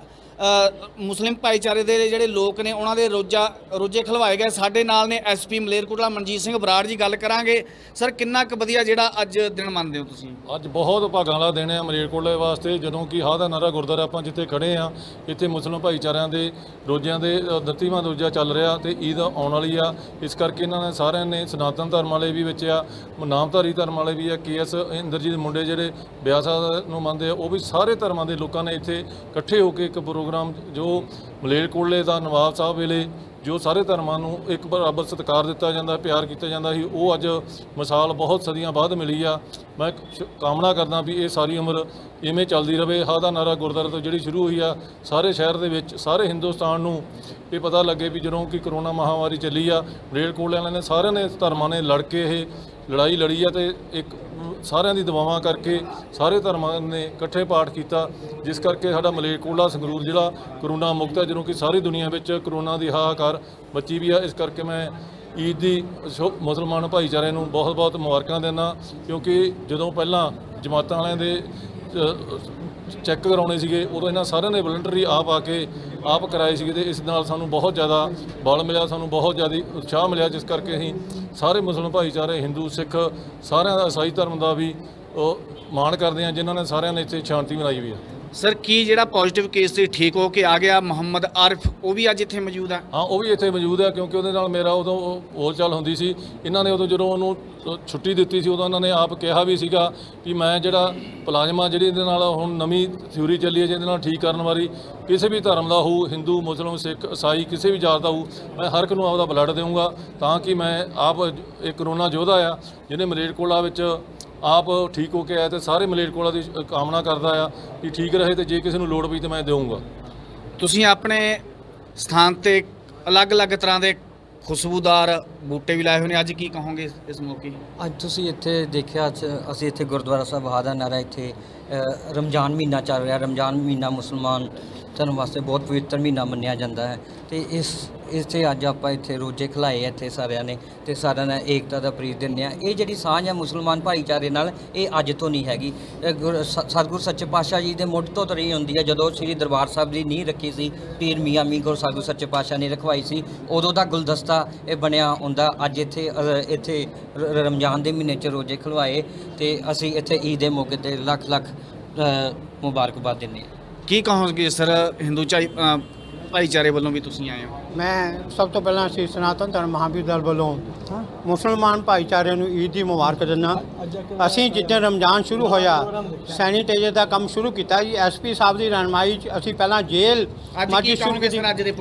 ਮੁਸਲਿਮ ਭਾਈਚਾਰੇ ਦੇ ਜਿਹੜੇ ਲੋਕ ਨੇ ਉਹਨਾਂ ਦੇ ਰੋਜ਼ੇ ਖਲਵਾਏ ਗਏ। ਸਾਡੇ ਨਾਲ ਨੇ ਐਸਪੀ ਮਲੇਰਕੋਟਲਾ ਮਨਜੀਤ ਸਿੰਘ ਬਰਾੜ ਜੀ, ਗੱਲ ਕਰਾਂਗੇ। ਸਰ, ਕਿੰਨਾ ਕੁ ਵਧੀਆ ਜਿਹੜਾ ਅੱਜ ਦਿਨ ਮੰਨਦੇ ਹੋ ਤੁਸੀਂ? ਅੱਜ ਬਹੁਤ ਭਾਗਾਂ ਵਾਲਾ ਦਿਨ ਹੈ ਮਲੇਰਕੋਟਲੇ ਵਾਸਤੇ, ਜਦੋਂ ਕਿ ਹਾ ਦਾ ਨਾਰਾ ਗੁਰਦੁਆਰਾ ਆਪਾਂ ਜਿੱਥੇ ਖੜੇ ਆ, ਇੱਥੇ ਮੁਸਲਿਮ ਭਾਈਚਾਰਿਆਂ ਦੇ ਰੋਜ਼ਿਆਂ ਦੇ 29ਵਾਂ ਰੋਜ਼ਾ ਚੱਲ ਰਿਹਾ ਤੇ ਈਦ ਆਉਣ ਵਾਲੀ ਆ। ਇਸ ਕਰਕੇ ਇਹਨਾਂ ਨੇ ਸਾਰਿਆਂ ਨੇ ਸਨਾਤਨ ਧਰਮ ਵਾਲੇ ਵੀ ਵਿੱਚ ਆ, ਨਾਮਧਾਰੀ ਧਰਮ ਵਾਲੇ ਵੀ ਆ, KS ਇੰਦਰਜੀਤ ਮੁੰਡੇ ਜਿਹੜੇ ਬਿਆਸਾ ਨੂੰ ਮੰਨਦੇ ਆ, ਉਹ ਵੀ ਸਾਰੇ ਧਰਮਾਂ ਦੇ ਲੋਕਾਂ ਨੇ ਇੱਥੇ ਇਕੱਠੇ ਹੋ ਕੇ ਇੱਕ ਪ੍ਰੋਗਰਾਮ ਜੋ ਮਲੇਰਕੋਟਲੇ ਦਾ ਨਵਾਬ ਸਾਹਿਬ ਵੇਲੇ ਜੋ ਸਾਰੇ ਧਰਮਾਂ ਨੂੰ ਇੱਕ ਬਰਾਬਰ ਸਤਿਕਾਰ ਦਿੱਤਾ ਜਾਂਦਾ, ਪਿਆਰ ਕੀਤਾ ਜਾਂਦਾ ਸੀ, ਉਹ ਅੱਜ ਮਿਸਾਲ ਬਹੁਤ ਸਦੀਆਂ ਬਾਅਦ ਮਿਲੀ ਆ। ਮੈਂ ਕਾਮਨਾ ਕਰਦਾ ਵੀ ਇਹ ਸਾਰੀ ਉਮਰ ਇਵੇਂ ਚੱਲਦੀ ਰਹੇ। ਹਾ ਦਾ ਨਾਰਾ ਗੁਰਦੁਆਰੇ ਤੋਂ ਜਿਹੜੀ ਸ਼ੁਰੂ ਹੋਈ ਆ, ਸਾਰੇ ਸ਼ਹਿਰ ਦੇ ਵਿੱਚ, ਸਾਰੇ ਹਿੰਦੁਸਤਾਨ ਨੂੰ ਇਹ ਪਤਾ ਲੱਗੇ ਵੀ ਜਦੋਂ ਕਿ ਕਰੋਨਾ ਮਹਾਮਾਰੀ ਚੱਲੀ ਆ, ਮਲੇਰਕੋਟਲੇ ਵਾਲਿਆਂ ਨੇ ਸਾਰਿਆਂ ਨੇ ਧਰਮਾਂ ਨੇ ਲੜ ਕੇ ਇਹ ਲੜਾਈ ਲੜੀ ਆ ਤੇ ਇੱਕ ਸਾਰਿਆਂ ਦੀ ਦੁਆਵਾਂ ਕਰਕੇ ਸਾਰੇ ਧਰਮਾਂ ਨੇ ਇਕੱਠੇ ਪਾਠ ਕੀਤਾ, ਜਿਸ ਕਰਕੇ ਸਾਡਾ ਮਲੇਰਕੋਟਲਾ ਸੰਗਰੂਰ ਜ਼ਿਲ੍ਹਾ ਕਰੋਨਾ ਮੁਕਤ ਹੈ, ਜਦੋਂ ਕਿ ਸਾਰੀ ਦੁਨੀਆ ਵਿੱਚ ਕਰੋਨਾ ਦੀ ਹਾਹਾਕਾਰ ਮੱਚੀ ਵੀ ਆ। ਇਸ ਕਰਕੇ ਮੈਂ ਈਦ ਦੀ ਮੁਸਲਮਾਨ ਭਾਈਚਾਰੇ ਨੂੰ ਬਹੁਤ ਬਹੁਤ ਮੁਬਾਰਕਾਂ ਦਿੰਦਾ, ਕਿਉਂਕਿ ਜਦੋਂ ਪਹਿਲਾਂ ਜਮਾਤਾਂ ਵਾਲਿਆਂ ਦੇ ਚੈੱਕ ਕਰਾਉਣੇ ਸੀਗੇ ਉਦੋਂ ਇਹਨਾਂ ਸਾਰਿਆਂ ਨੇ ਵਲੰਟਰੀ ਆਪ ਆ ਕੇ ਆਪ ਕਰਾਏ ਸੀਗੇ ਤੇ ਇਸ ਨਾਲ ਸਾਨੂੰ ਬਹੁਤ ਜ਼ਿਆਦਾ ਬਲ ਮਿਲਿਆ, ਸਾਨੂੰ ਬਹੁਤ ਜ਼ਿਆਦਾ ਉਤਸ਼ਾਹ ਮਿਲਿਆ, ਜਿਸ ਕਰਕੇ ਅਸੀਂ ਸਾਰੇ ਮੁਸਲਿਮ ਭਾਈਚਾਰੇ, ਹਿੰਦੂ ਸਿੱਖ ਸਾਰਿਆਂ ਦਾ ਈਸਾਈ ਧਰਮ ਦਾ ਵੀ ਮਾਣ ਕਰਦੇ ਹਾਂ, ਜਿਨ੍ਹਾਂ ਨੇ ਸਾਰਿਆਂ ਨੇ ਇੱਥੇ ਸ਼ਾਂਤੀ ਬਣਾਈ ਵੀ ਆ। ਸਰ, ਕੀ ਜਿਹੜਾ ਪੋਜ਼ਿਟਿਵ ਕੇਸ ਸੀ ਠੀਕ ਹੋ ਕੇ ਆ ਗਿਆ ਮੁਹੰਮਦ ਆਰਿਫ, ਉਹ ਵੀ ਅੱਜ ਇੱਥੇ ਮੌਜੂਦ ਆ? ਹਾਂ, ਉਹ ਵੀ ਇੱਥੇ ਮੌਜੂਦ ਹੈ, ਕਿਉਂਕਿ ਉਹਦੇ ਨਾਲ ਮੇਰਾ ਉਦੋਂ ਬੋਲ ਚਾਲ ਹੁੰਦੀ ਸੀ। ਇਹਨਾਂ ਨੇ ਉਦੋਂ ਜਦੋਂ ਉਹਨੂੰ ਛੁੱਟੀ ਦਿੱਤੀ ਸੀ ਉਦੋਂ ਉਹਨਾਂ ਨੇ ਆਪ ਕਿਹਾ ਵੀ ਸੀਗਾ ਕਿ ਮੈਂ ਜਿਹੜਾ ਪਲਾਜ਼ਮਾ ਜਿਹੜੀ ਇਹਦੇ ਨਾਲ ਹੁਣ ਨਵੀਂ ਥਿਊਰੀ ਚੱਲੀ ਹੈ ਜਿਹਦੇ ਨਾਲ ਠੀਕ ਕਰਨ ਵਾਲੀ, ਕਿਸੇ ਵੀ ਧਰਮ ਦਾ ਹੋਊ, ਹਿੰਦੂ, ਮੁਸਲਿਮ, ਸਿੱਖ, ਈਸਾਈ, ਕਿਸੇ ਵੀ ਜਾਤ ਦਾ ਹੋਊ, ਮੈਂ ਹਰ ਇੱਕ ਨੂੰ ਆਪਦਾ ਬਲੱਡ ਦੇਵਾਂਗਾ, ਤਾਂ ਕਿ ਮੈਂ ਆਪ ਇੱਕ ਕਰੋਨਾ ਯੋਧਾ ਆ ਜਿਹਨੇ ਮਲੇਰਕੋਟਲਾ ਵਿੱਚ ਆਪ ਠੀਕ ਹੋ ਕੇ ਆਇਆ ਤੇ ਸਾਰੇ ਮਲੇਰਕੋਟਲਾ ਦੀ ਕਾਮਨਾ ਕਰਦਾ ਆ ਕਿ ਠੀਕ ਰਹੇ, ਤੇ ਜੇ ਕਿਸੇ ਨੂੰ ਲੋੜ ਪਈ ਤਾਂ ਮੈਂ ਦੇਵਾਂਗਾ। ਤੁਸੀਂ ਆਪਣੇ ਸਥਾਨ ਤੇ ਅਲੱਗ-ਅਲੱਗ ਤਰ੍ਹਾਂ ਦੇ ਖੁਸ਼ਬੂਦਾਰ ਬੂਟੇ ਵੀ ਲਾਏ ਹੋਏ ਨੇ, ਅੱਜ ਕੀ ਕਹੋਗੇ ਇਸ ਮੌਕੇ? ਅੱਜ ਤੁਸੀਂ ਇੱਥੇ ਦੇਖਿਆ, ਅਸੀਂ ਇੱਥੇ ਗੁਰਦੁਆਰਾ ਸਾਹਿਬ ਹਾ ਦਾ ਨਾਰਾ, ਇੱਥੇ ਰਮਜ਼ਾਨ ਮਹੀਨਾ ਚੱਲ ਰਿਹਾ। ਰਮਜ਼ਾਨ ਮਹੀਨਾ ਮੁਸਲਮਾਨ ਧਰਮ ਵਾਸਤੇ ਬਹੁਤ ਪਵਿੱਤਰ ਮਹੀਨਾ ਮੰਨਿਆ ਜਾਂਦਾ ਹੈ ਤੇ ਇਸੇ ਅੱਜ ਆਪਾਂ ਇੱਥੇ ਰੋਜ਼ੇ ਖਿਲਾਏ ਇੱਥੇ ਸਾਰਿਆਂ ਨੇ ਤੇ ਸਾਰਿਆਂ ਨੇ ਏਕਤਾ ਦਾ ਪ੍ਰੀਤ ਦਿੰਦੇ ਆ। ਇਹ ਜਿਹੜੀ ਸਾਂਝ ਹੈ ਮੁਸਲਮਾਨ ਭਾਈਚਾਰੇ ਨਾਲ, ਇਹ ਅੱਜ ਤੋਂ ਨਹੀਂ ਹੈਗੀ। ਸਤਿਗੁਰੂ ਸੱਚੇ ਪਾਤਸ਼ਾਹ ਜੀ ਦੇ ਮੁੱਢ ਤੋਂ ਤਰੀ ਹੁੰਦੀ ਹੈ। ਜਦੋਂ ਸ੍ਰੀ ਦਰਬਾਰ ਸਾਹਿਬ ਦੀ ਨੀਂਹ ਰੱਖੀ ਸੀ, ਪੀਰ ਮੀਆਂ ਮੀਰ ਗੁਰੂ ਸਤਿਗੁਰੂ ਸੱਚੇ ਪਾਤਸ਼ਾਹ ਨੇ ਰਖਵਾਈ ਸੀ, ਉਦੋਂ ਦਾ ਗੁਲਦਸਤਾ ਇਹ ਬਣਿਆ ਹੁੰਦਾ। ਅੱਜ ਇੱਥੇ ਰਮਜ਼ਾਨ ਦੇ ਮਹੀਨੇ 'ਚ ਰੋਜ਼ੇ ਖਿਲਵਾਏ ਤੇ ਅਸੀਂ ਇੱਥੇ ਈਦ ਦੇ ਮੌਕੇ 'ਤੇ ਲੱਖ ਲੱਖ ਮੁਬਾਰਕਬਾਦ ਦਿੰਦੇ ਹਾਂ। ਕੀ ਕਹੋਗੇ ਸਰ, ਹਿੰਦੂ ਭਾਈਚਾਰੇ ਵੱਲੋਂ ਵੀ ਤੁਸੀਂ ਆਏ ਹੋ? ਮੈਂ ਸਭ ਤੋਂ ਪਹਿਲਾਂ ਅਸੀਂ ਸਨਾਤਨ ਧਰਮ ਮਹਾਂਵੀਰ ਦਲ ਵੱਲੋਂ ਮੁਸਲਮਾਨ ਭਾਈਚਾਰੇ ਨੂੰ ਈਦ ਦੀ ਮੁਬਾਰਕ ਦਿੰਦਾ। ਅਸੀਂ ਜਿੱਦਾਂ ਰਮਜ਼ਾਨ ਸ਼ੁਰੂ ਹੋਇਆ, ਸੈਨੀਟਾਈਜ਼ਰ ਦਾ ਕੰਮ ਸ਼ੁਰੂ ਕੀਤਾ ਜੀ। ਐਸਪੀ ਸਾਹਿਬ ਦੀ ਰਹਿਨੁਮਾਈ 'ਚ ਅਸੀਂ ਪਹਿਲਾਂ ਜੇਲ੍ਹ ਮਾਜੀ ਸ਼ੁਰੂ ਕੀਤੀ। ਅੱਜ ਦੇ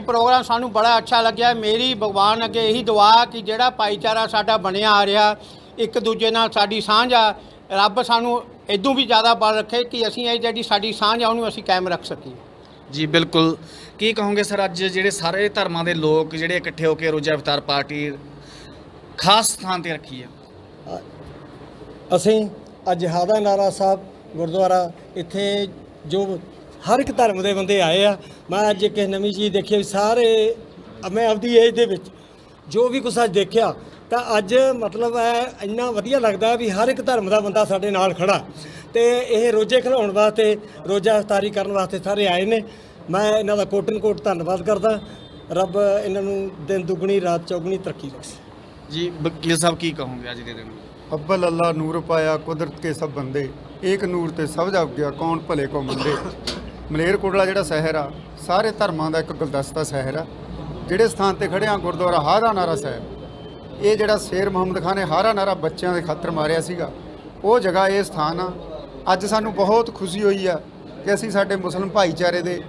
ਪ੍ਰੋਗਰਾਮ ਸਾਨੂੰ ਬੜਾ ਅੱਛਾ ਲੱਗਿਆ। ਮੇਰੀ ਭਗਵਾਨ ਅੱਗੇ ਇਹੀ ਦੁਆ ਕਿ ਜਿਹੜਾ ਭਾਈਚਾਰਾ ਸਾਡਾ ਬਣਿਆ ਆ ਰਿਹਾ, ਇੱਕ ਦੂਜੇ ਨਾਲ ਸਾਡੀ ਸਾਂਝ ਆ, ਰੱਬ ਸਾਨੂੰ ਇਦੋਂ ਵੀ ਜ਼ਿਆਦਾ ਬਲ ਰੱਖੇ ਕਿ ਅਸੀਂ ਇਹ ਜਿਹੜੀ ਸਾਡੀ ਸਾਂਝ ਆ ਉਹਨੂੰ ਅਸੀਂ ਕਾਇਮ ਰੱਖ ਸਕੀਏ। ਜੀ ਬਿਲਕੁਲ। ਕੀ ਕਹੋਗੇ ਸਰ, ਅੱਜ ਜਿਹੜੇ ਸਾਰੇ ਧਰਮਾਂ ਦੇ ਲੋਕ ਜਿਹੜੇ ਇਕੱਠੇ ਹੋ ਕੇ ਰੋਜ਼ਾ ਇਫਤਾਰ ਪਾਰਟੀ ਖਾਸ ਸਥਾਨ ਤੇ ਰੱਖੀ ਆ? ਅਸੀਂ ਅੱਜ ਹਾ ਦਾ ਨਾਰਾ ਸਾਹਿਬ ਗੁਰਦੁਆਰਾ, ਇੱਥੇ ਜੋ ਹਰ ਇੱਕ ਧਰਮ ਦੇ ਬੰਦੇ ਆਏ ਆ। ਮੈਂ ਅੱਜ ਇੱਕ ਨਵੀਂ ਚੀਜ਼ ਦੇਖੀ ਵੀ ਸਾਰੇ, ਮੈਂ ਆਪਦੀ ਏਜ ਦੇ ਵਿੱਚ ਜੋ ਵੀ ਕੁਛ ਅੱਜ ਦੇਖਿਆ ਤਾਂ ਅੱਜ ਮਤਲਬ ਇੰਨਾ ਵਧੀਆ ਲੱਗਦਾ ਵੀ ਹਰ ਇੱਕ ਧਰਮ ਦਾ ਬੰਦਾ ਸਾਡੇ ਨਾਲ ਖੜਾ ਤੇ ਇਹ ਰੋਜ਼ੇ ਖਿਲਾਉਣ ਵਾਸਤੇ, ਰੋਜ਼ਾ ਇਫਤਾਰੀ ਕਰਨ ਵਾਸਤੇ ਸਾਰੇ ਆਏ ਨੇ। ਮੈਂ ਇਹਨਾਂ ਦਾ ਕੋਟਨ ਕੋਟ ਧੰਨਵਾਦ ਕਰਦਾ। ਰੱਬ ਇਹਨਾਂ ਨੂੰ ਦਿਨ ਦੁੱਗਣੀ ਰਾਤ ਚੌਗਣੀ ਤਰੱਕੀ ਬਖਸ਼ੇ। ਜੀ ਵਕੀਲ ਸਾਹਿਬ, ਕੀ ਕਹੋਗੇ ਅੱਜ ਦੇ ਦਿਨ? अव्वल अल्लाह नूर पाया कुदरत के सब बंदे एक नूर ते सब जग गया कौन भले को मंदे। ਮਲੇਰਕੋਟਲਾ ਜਿਹੜਾ ਸ਼ਹਿਰ ਆ ਸਾਰੇ ਧਰਮਾਂ ਦਾ ਇੱਕ ਗੁਲਦਸਤਾ ਸ਼ਹਿਰ ਆ। ਜਿਹੜੇ ਸਥਾਨ ਤੇ ਖੜੇ ਆ ਗੁਰਦੁਆਰਾ ਹਾ ਦਾ ਨਾਰਾ ਸਾਹਿਬ, ਇਹ ਜਿਹੜਾ ਸ਼ੇਰ ਮੁਹੰਮਦ ਖਾਨ ਨੇ ਹਾਰਾ ਨਾਰਾ ਬੱਚਿਆਂ ਦੇ ਖਾਤਰ ਮਾਰਿਆ ਸੀਗਾ, ਉਹ ਜਗ੍ਹਾ ਇਹ ਸਥਾਨ ਆ। ਅੱਜ ਸਾਨੂੰ ਬਹੁਤ ਖੁਸ਼ੀ ਹੋਈ ਆ ਕਿ ਅਸੀਂ ਸਾਡੇ ਮੁਸਲਿਮ ਭਾਈਚਾਰੇ ਦੇ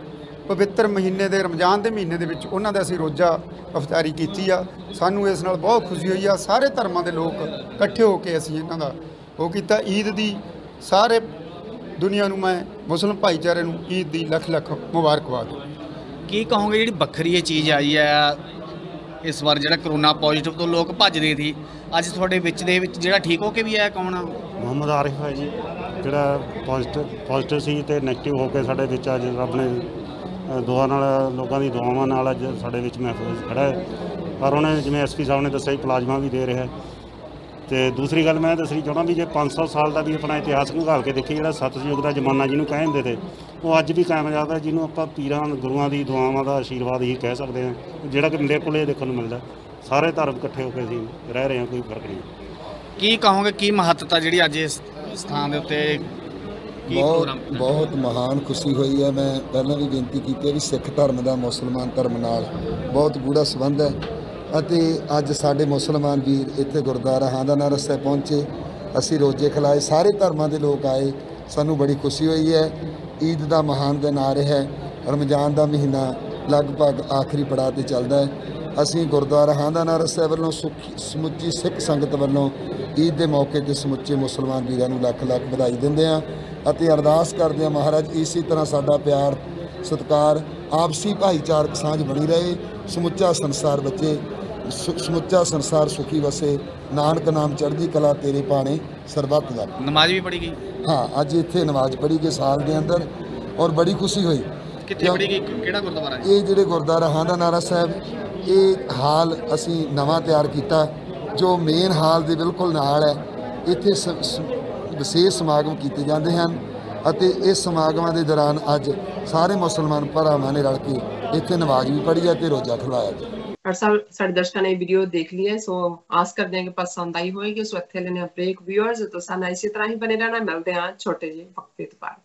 ਪਵਿੱਤਰ ਮਹੀਨੇ ਦੇ ਰਮਜ਼ਾਨ ਦੇ ਮਹੀਨੇ ਦੇ ਵਿੱਚ ਉਹਨਾਂ ਦਾ ਅਸੀਂ ਰੋਜ਼ਾ ਇਫਤਾਰੀ ਕੀਤੀ ਆ। ਸਾਨੂੰ ਇਸ ਨਾਲ ਬਹੁਤ ਖੁਸ਼ੀ ਹੋਈ ਆ। ਸਾਰੇ ਧਰਮਾਂ ਦੇ ਲੋਕ ਇਕੱਠੇ ਹੋ ਕੇ ਅਸੀਂ ਇਹਨਾਂ ਦਾ ਉਹ ਕੀਤਾ। ਈਦ ਦੀ ਸਾਰੇ ਦੁਨੀਆ ਨੂੰ ਮੈਂ ਮੁਸਲਿਮ ਭਾਈਚਾਰੇ ਨੂੰ ਈਦ ਦੀ ਲੱਖ ਲੱਖ ਮੁਬਾਰਕਬਾਦ। ਕੀ ਕਹੋਗੇ ਜਿਹੜੀ ਵੱਖਰੀ ਇਹ ਚੀਜ਼ ਆਈ ਹੈ ਇਸ ਵਾਰ, ਜਿਹੜਾ ਕਰੋਨਾ ਪੋਜ਼ਿਟਿਵ ਤੋਂ ਲੋਕ ਭੱਜਦੇ ਸੀ, ਅੱਜ ਤੁਹਾਡੇ ਵਿੱਚ ਦੇ ਵਿੱਚ ਜਿਹੜਾ ਠੀਕ ਹੋ ਕੇ ਵੀ ਆਇਆ ਕੌਣ ਆ? ਮੁਹੰਮਦ ਆਰਿਫ ਹੈ ਜੀ, ਜਿਹੜਾ ਪੋਜ਼ਿਟਿਵ ਸੀ ਤੇ ਨੈਗੇਟਿਵ ਹੋ ਕੇ ਸਾਡੇ ਵਿੱਚ ਅੱਜ ਰੱਬ ਨੇ ਦੁਆ ਨਾਲ, ਲੋਕਾਂ ਦੀ ਦੁਆਵਾਂ ਨਾਲ ਅੱਜ ਸਾਡੇ ਵਿੱਚ ਮਹਿਫੂਜ਼ ਖੜਾ ਹੈ। ਪਰ ਉਹਨੇ ਜਿਵੇਂ ਐਸਪੀ ਸਾਹਿਬ ਨੇ ਦੱਸਿਆ ਪਲਾਜ਼ਮਾ ਵੀ ਦੇ ਰਿਹਾ। ਤੇ ਦੂਸਰੀ ਗੱਲ ਮੈਂ ਦੱਸਣੀ ਚਾਹੁੰਦਾ ਵੀ ਜੇ 500 ਸਾਲ ਦਾ ਵੀ ਆਪਣਾ ਇਤਿਹਾਸ ਨਿਕਾਲ ਕੇ ਦੇਖੀਏ, ਜਿਹੜਾ ਸਤਿਯੁਗ ਦਾ ਜ਼ਮਾਨਾ ਜਿਹਨੂੰ ਕਹਿੰਦੇ ਤੇ ਉਹ ਅੱਜ ਵੀ ਕਾਮਯਾਬ ਹੈ, ਜਿਹਨੂੰ ਆਪਾਂ ਪੀਰਾਂ ਗੁਰੂਆਂ ਦੀ ਦੁਆਵਾਂ ਦਾ ਆਸ਼ੀਰਵਾਦ ਹੀ ਕਹਿ ਸਕਦੇ ਹਾਂ, ਜਿਹੜਾ ਕਿ ਮੇਰੇ ਕੋਲ ਇਹ ਦੇਖਣ ਨੂੰ ਮਿਲਦਾ। ਸਾਰੇ ਧਰਮ ਇਕੱਠੇ ਹੋ ਕੇ ਅਸੀਂ ਰਹਿ ਰਹੇ ਹਾਂ, ਕੋਈ ਫਰਕ ਨਹੀਂ। ਕੀ ਕਹੋਗੇ ਕੀ ਮਹੱਤਤਾ ਜਿਹੜੀ ਅੱਜ ਇਸ ਸਥਾਨ ਦੇ ਉੱਤੇ? ਬਹੁਤ ਮਹਾਨ ਖੁਸ਼ੀ ਹੋਈ ਹੈ। ਮੈਂ ਪਹਿਲਾਂ ਵੀ ਬੇਨਤੀ ਕੀਤੀ ਹੈ ਵੀ ਸਿੱਖ ਧਰਮ ਦਾ ਮੁਸਲਮਾਨ ਧਰਮ ਨਾਲ ਬਹੁਤ ਗੂੜਾ ਸੰਬੰਧ ਹੈ ਅਤੇ ਅੱਜ ਸਾਡੇ ਮੁਸਲਮਾਨ ਵੀਰ ਇੱਥੇ ਗੁਰਦੁਆਰਾ ਹਾਂਦਾ ਨਾਰਾ ਸਾਹਿਬ ਪਹੁੰਚੇ, ਅਸੀਂ ਰੋਜ਼ੇ ਖਿਲਾਏ, ਸਾਰੇ ਧਰਮਾਂ ਦੇ ਲੋਕ ਆਏ, ਸਾਨੂੰ ਬੜੀ ਖੁਸ਼ੀ ਹੋਈ ਹੈ। ਈਦ ਦਾ ਮਹਾਨ ਦਿਨ ਆ ਰਿਹਾ ਹੈ, ਰਮਜ਼ਾਨ ਦਾ ਮਹੀਨਾ ਲਗਭਗ ਆਖਰੀ ਪੜਾਅ 'ਤੇ ਚੱਲਦਾ ਹੈ। ਅਸੀਂ ਗੁਰਦੁਆਰਾ ਹਾਂਦਾ ਨਾਰਾ ਸਾਹਿਬ ਵੱਲੋਂ ਸਮੁੱਚੀ ਸਿੱਖ ਸੰਗਤ ਵੱਲੋਂ ਈਦ ਦੇ ਮੌਕੇ 'ਤੇ ਸਮੁੱਚੇ ਮੁਸਲਮਾਨ ਵੀਰਾਂ ਨੂੰ ਲੱਖ ਲੱਖ ਵਧਾਈ ਦਿੰਦੇ ਹਾਂ ਅਤੇ ਅਰਦਾਸ ਕਰਦੇ ਹਾਂ ਮਹਾਰਾਜ ਇਸੇ ਤਰ੍ਹਾਂ ਸਾਡਾ ਪਿਆਰ ਸਤਿਕਾਰ ਆਪਸੀ ਭਾਈਚਾਰਕ ਸਾਂਝ ਬਣੀ ਰਹੇ, ਸਮੁੱਚਾ ਸੰਸਾਰ ਬੱਚੇ, ਸਮੁੱਚਾ ਸੰਸਾਰ ਸੁਖੀ ਵਸੇ, ਨਾਨਕ ਨਾਮ ਚੜ੍ਹਦੀ ਕਲਾ ਤੇਰੇ ਭਾਣੇ ਸਰਬੱਤ ਦਾ। ਨਮਾਜ਼ ਵੀ ਪੜ੍ਹੀ ਗਈ? ਹਾਂ, ਅੱਜ ਇੱਥੇ ਨਮਾਜ਼ ਪੜ੍ਹੀ ਗਈ ਸਾਲ ਦੇ ਅੰਦਰ ਔਰ ਬੜੀ ਖੁਸ਼ੀ ਹੋਈ। ਕਿੱਥੇ ਪੜ੍ਹੀ ਗਈ? ਕਿਹੜਾ ਗੁਰਦੁਆਰਾ ਹੈ ਇਹ? ਜਿਹੜੇ ਗੁਰਦੁਆਰਾ ਹਾਂਦਾ ਨਾਰਾ ਸਾਹਿਬ, ਇਹ ਹਾਲ ਅਸੀਂ ਨਵਾਂ ਤਿਆਰ ਕੀਤਾ ਜੋ ਮੇਨ ਹਾਲ ਦੇ ਬਿਲਕੁਲ ਨਾਲ ਹੈ। ਇੱਥੇ ਵਿਸ਼ੇਸ਼ ਸਮਾਗਮ ਕੀਤੇ ਜਾਂਦੇ ਹਨ ਅਤੇ ਇਸ ਸਮਾਗਮਾਂ ਦੇ ਦੌਰਾਨ ਅੱਜ ਸਾਰੇ ਮੁਸਲਮਾਨ ਭਰਾਵਾਂ ਨੇ ਰਲ ਕੇ ਇੱਥੇ ਨਮਾਜ਼ ਵੀ ਪੜ੍ਹੀ ਹੈ ਤੇ ਰੋਜ਼ਾ ਖਿਲਾਇਆ ਜੀ। ਸਾਡੇ ਦਰਸ਼ਕਾਂ ਨੇ ਵੀਡੀਓ ਦੇਖ ਲਈ ਹੈ, ਸੋ ਆਸ ਕਰਦੇ ਹਾਂ ਕਿ ਪਸੰਦ ਆਈ ਹੋਏਗੀ। ਸੋ ਇੱਥੇ ਲੈਣੇ ਬ੍ਰੇਕ। ਵਿਊਅਰਸ ਤੋਂ ਸਾਨੂੰ ਇਸੇ ਤਰ੍ਹਾਂ ਹੀ ਬਣੇ ਰਹਿਣਾ। ਮਿਲਦੇ ਹਾਂ ਛੋਟੇ ਜਿਹੇ ਵਕਤ ਬਾਅਦ।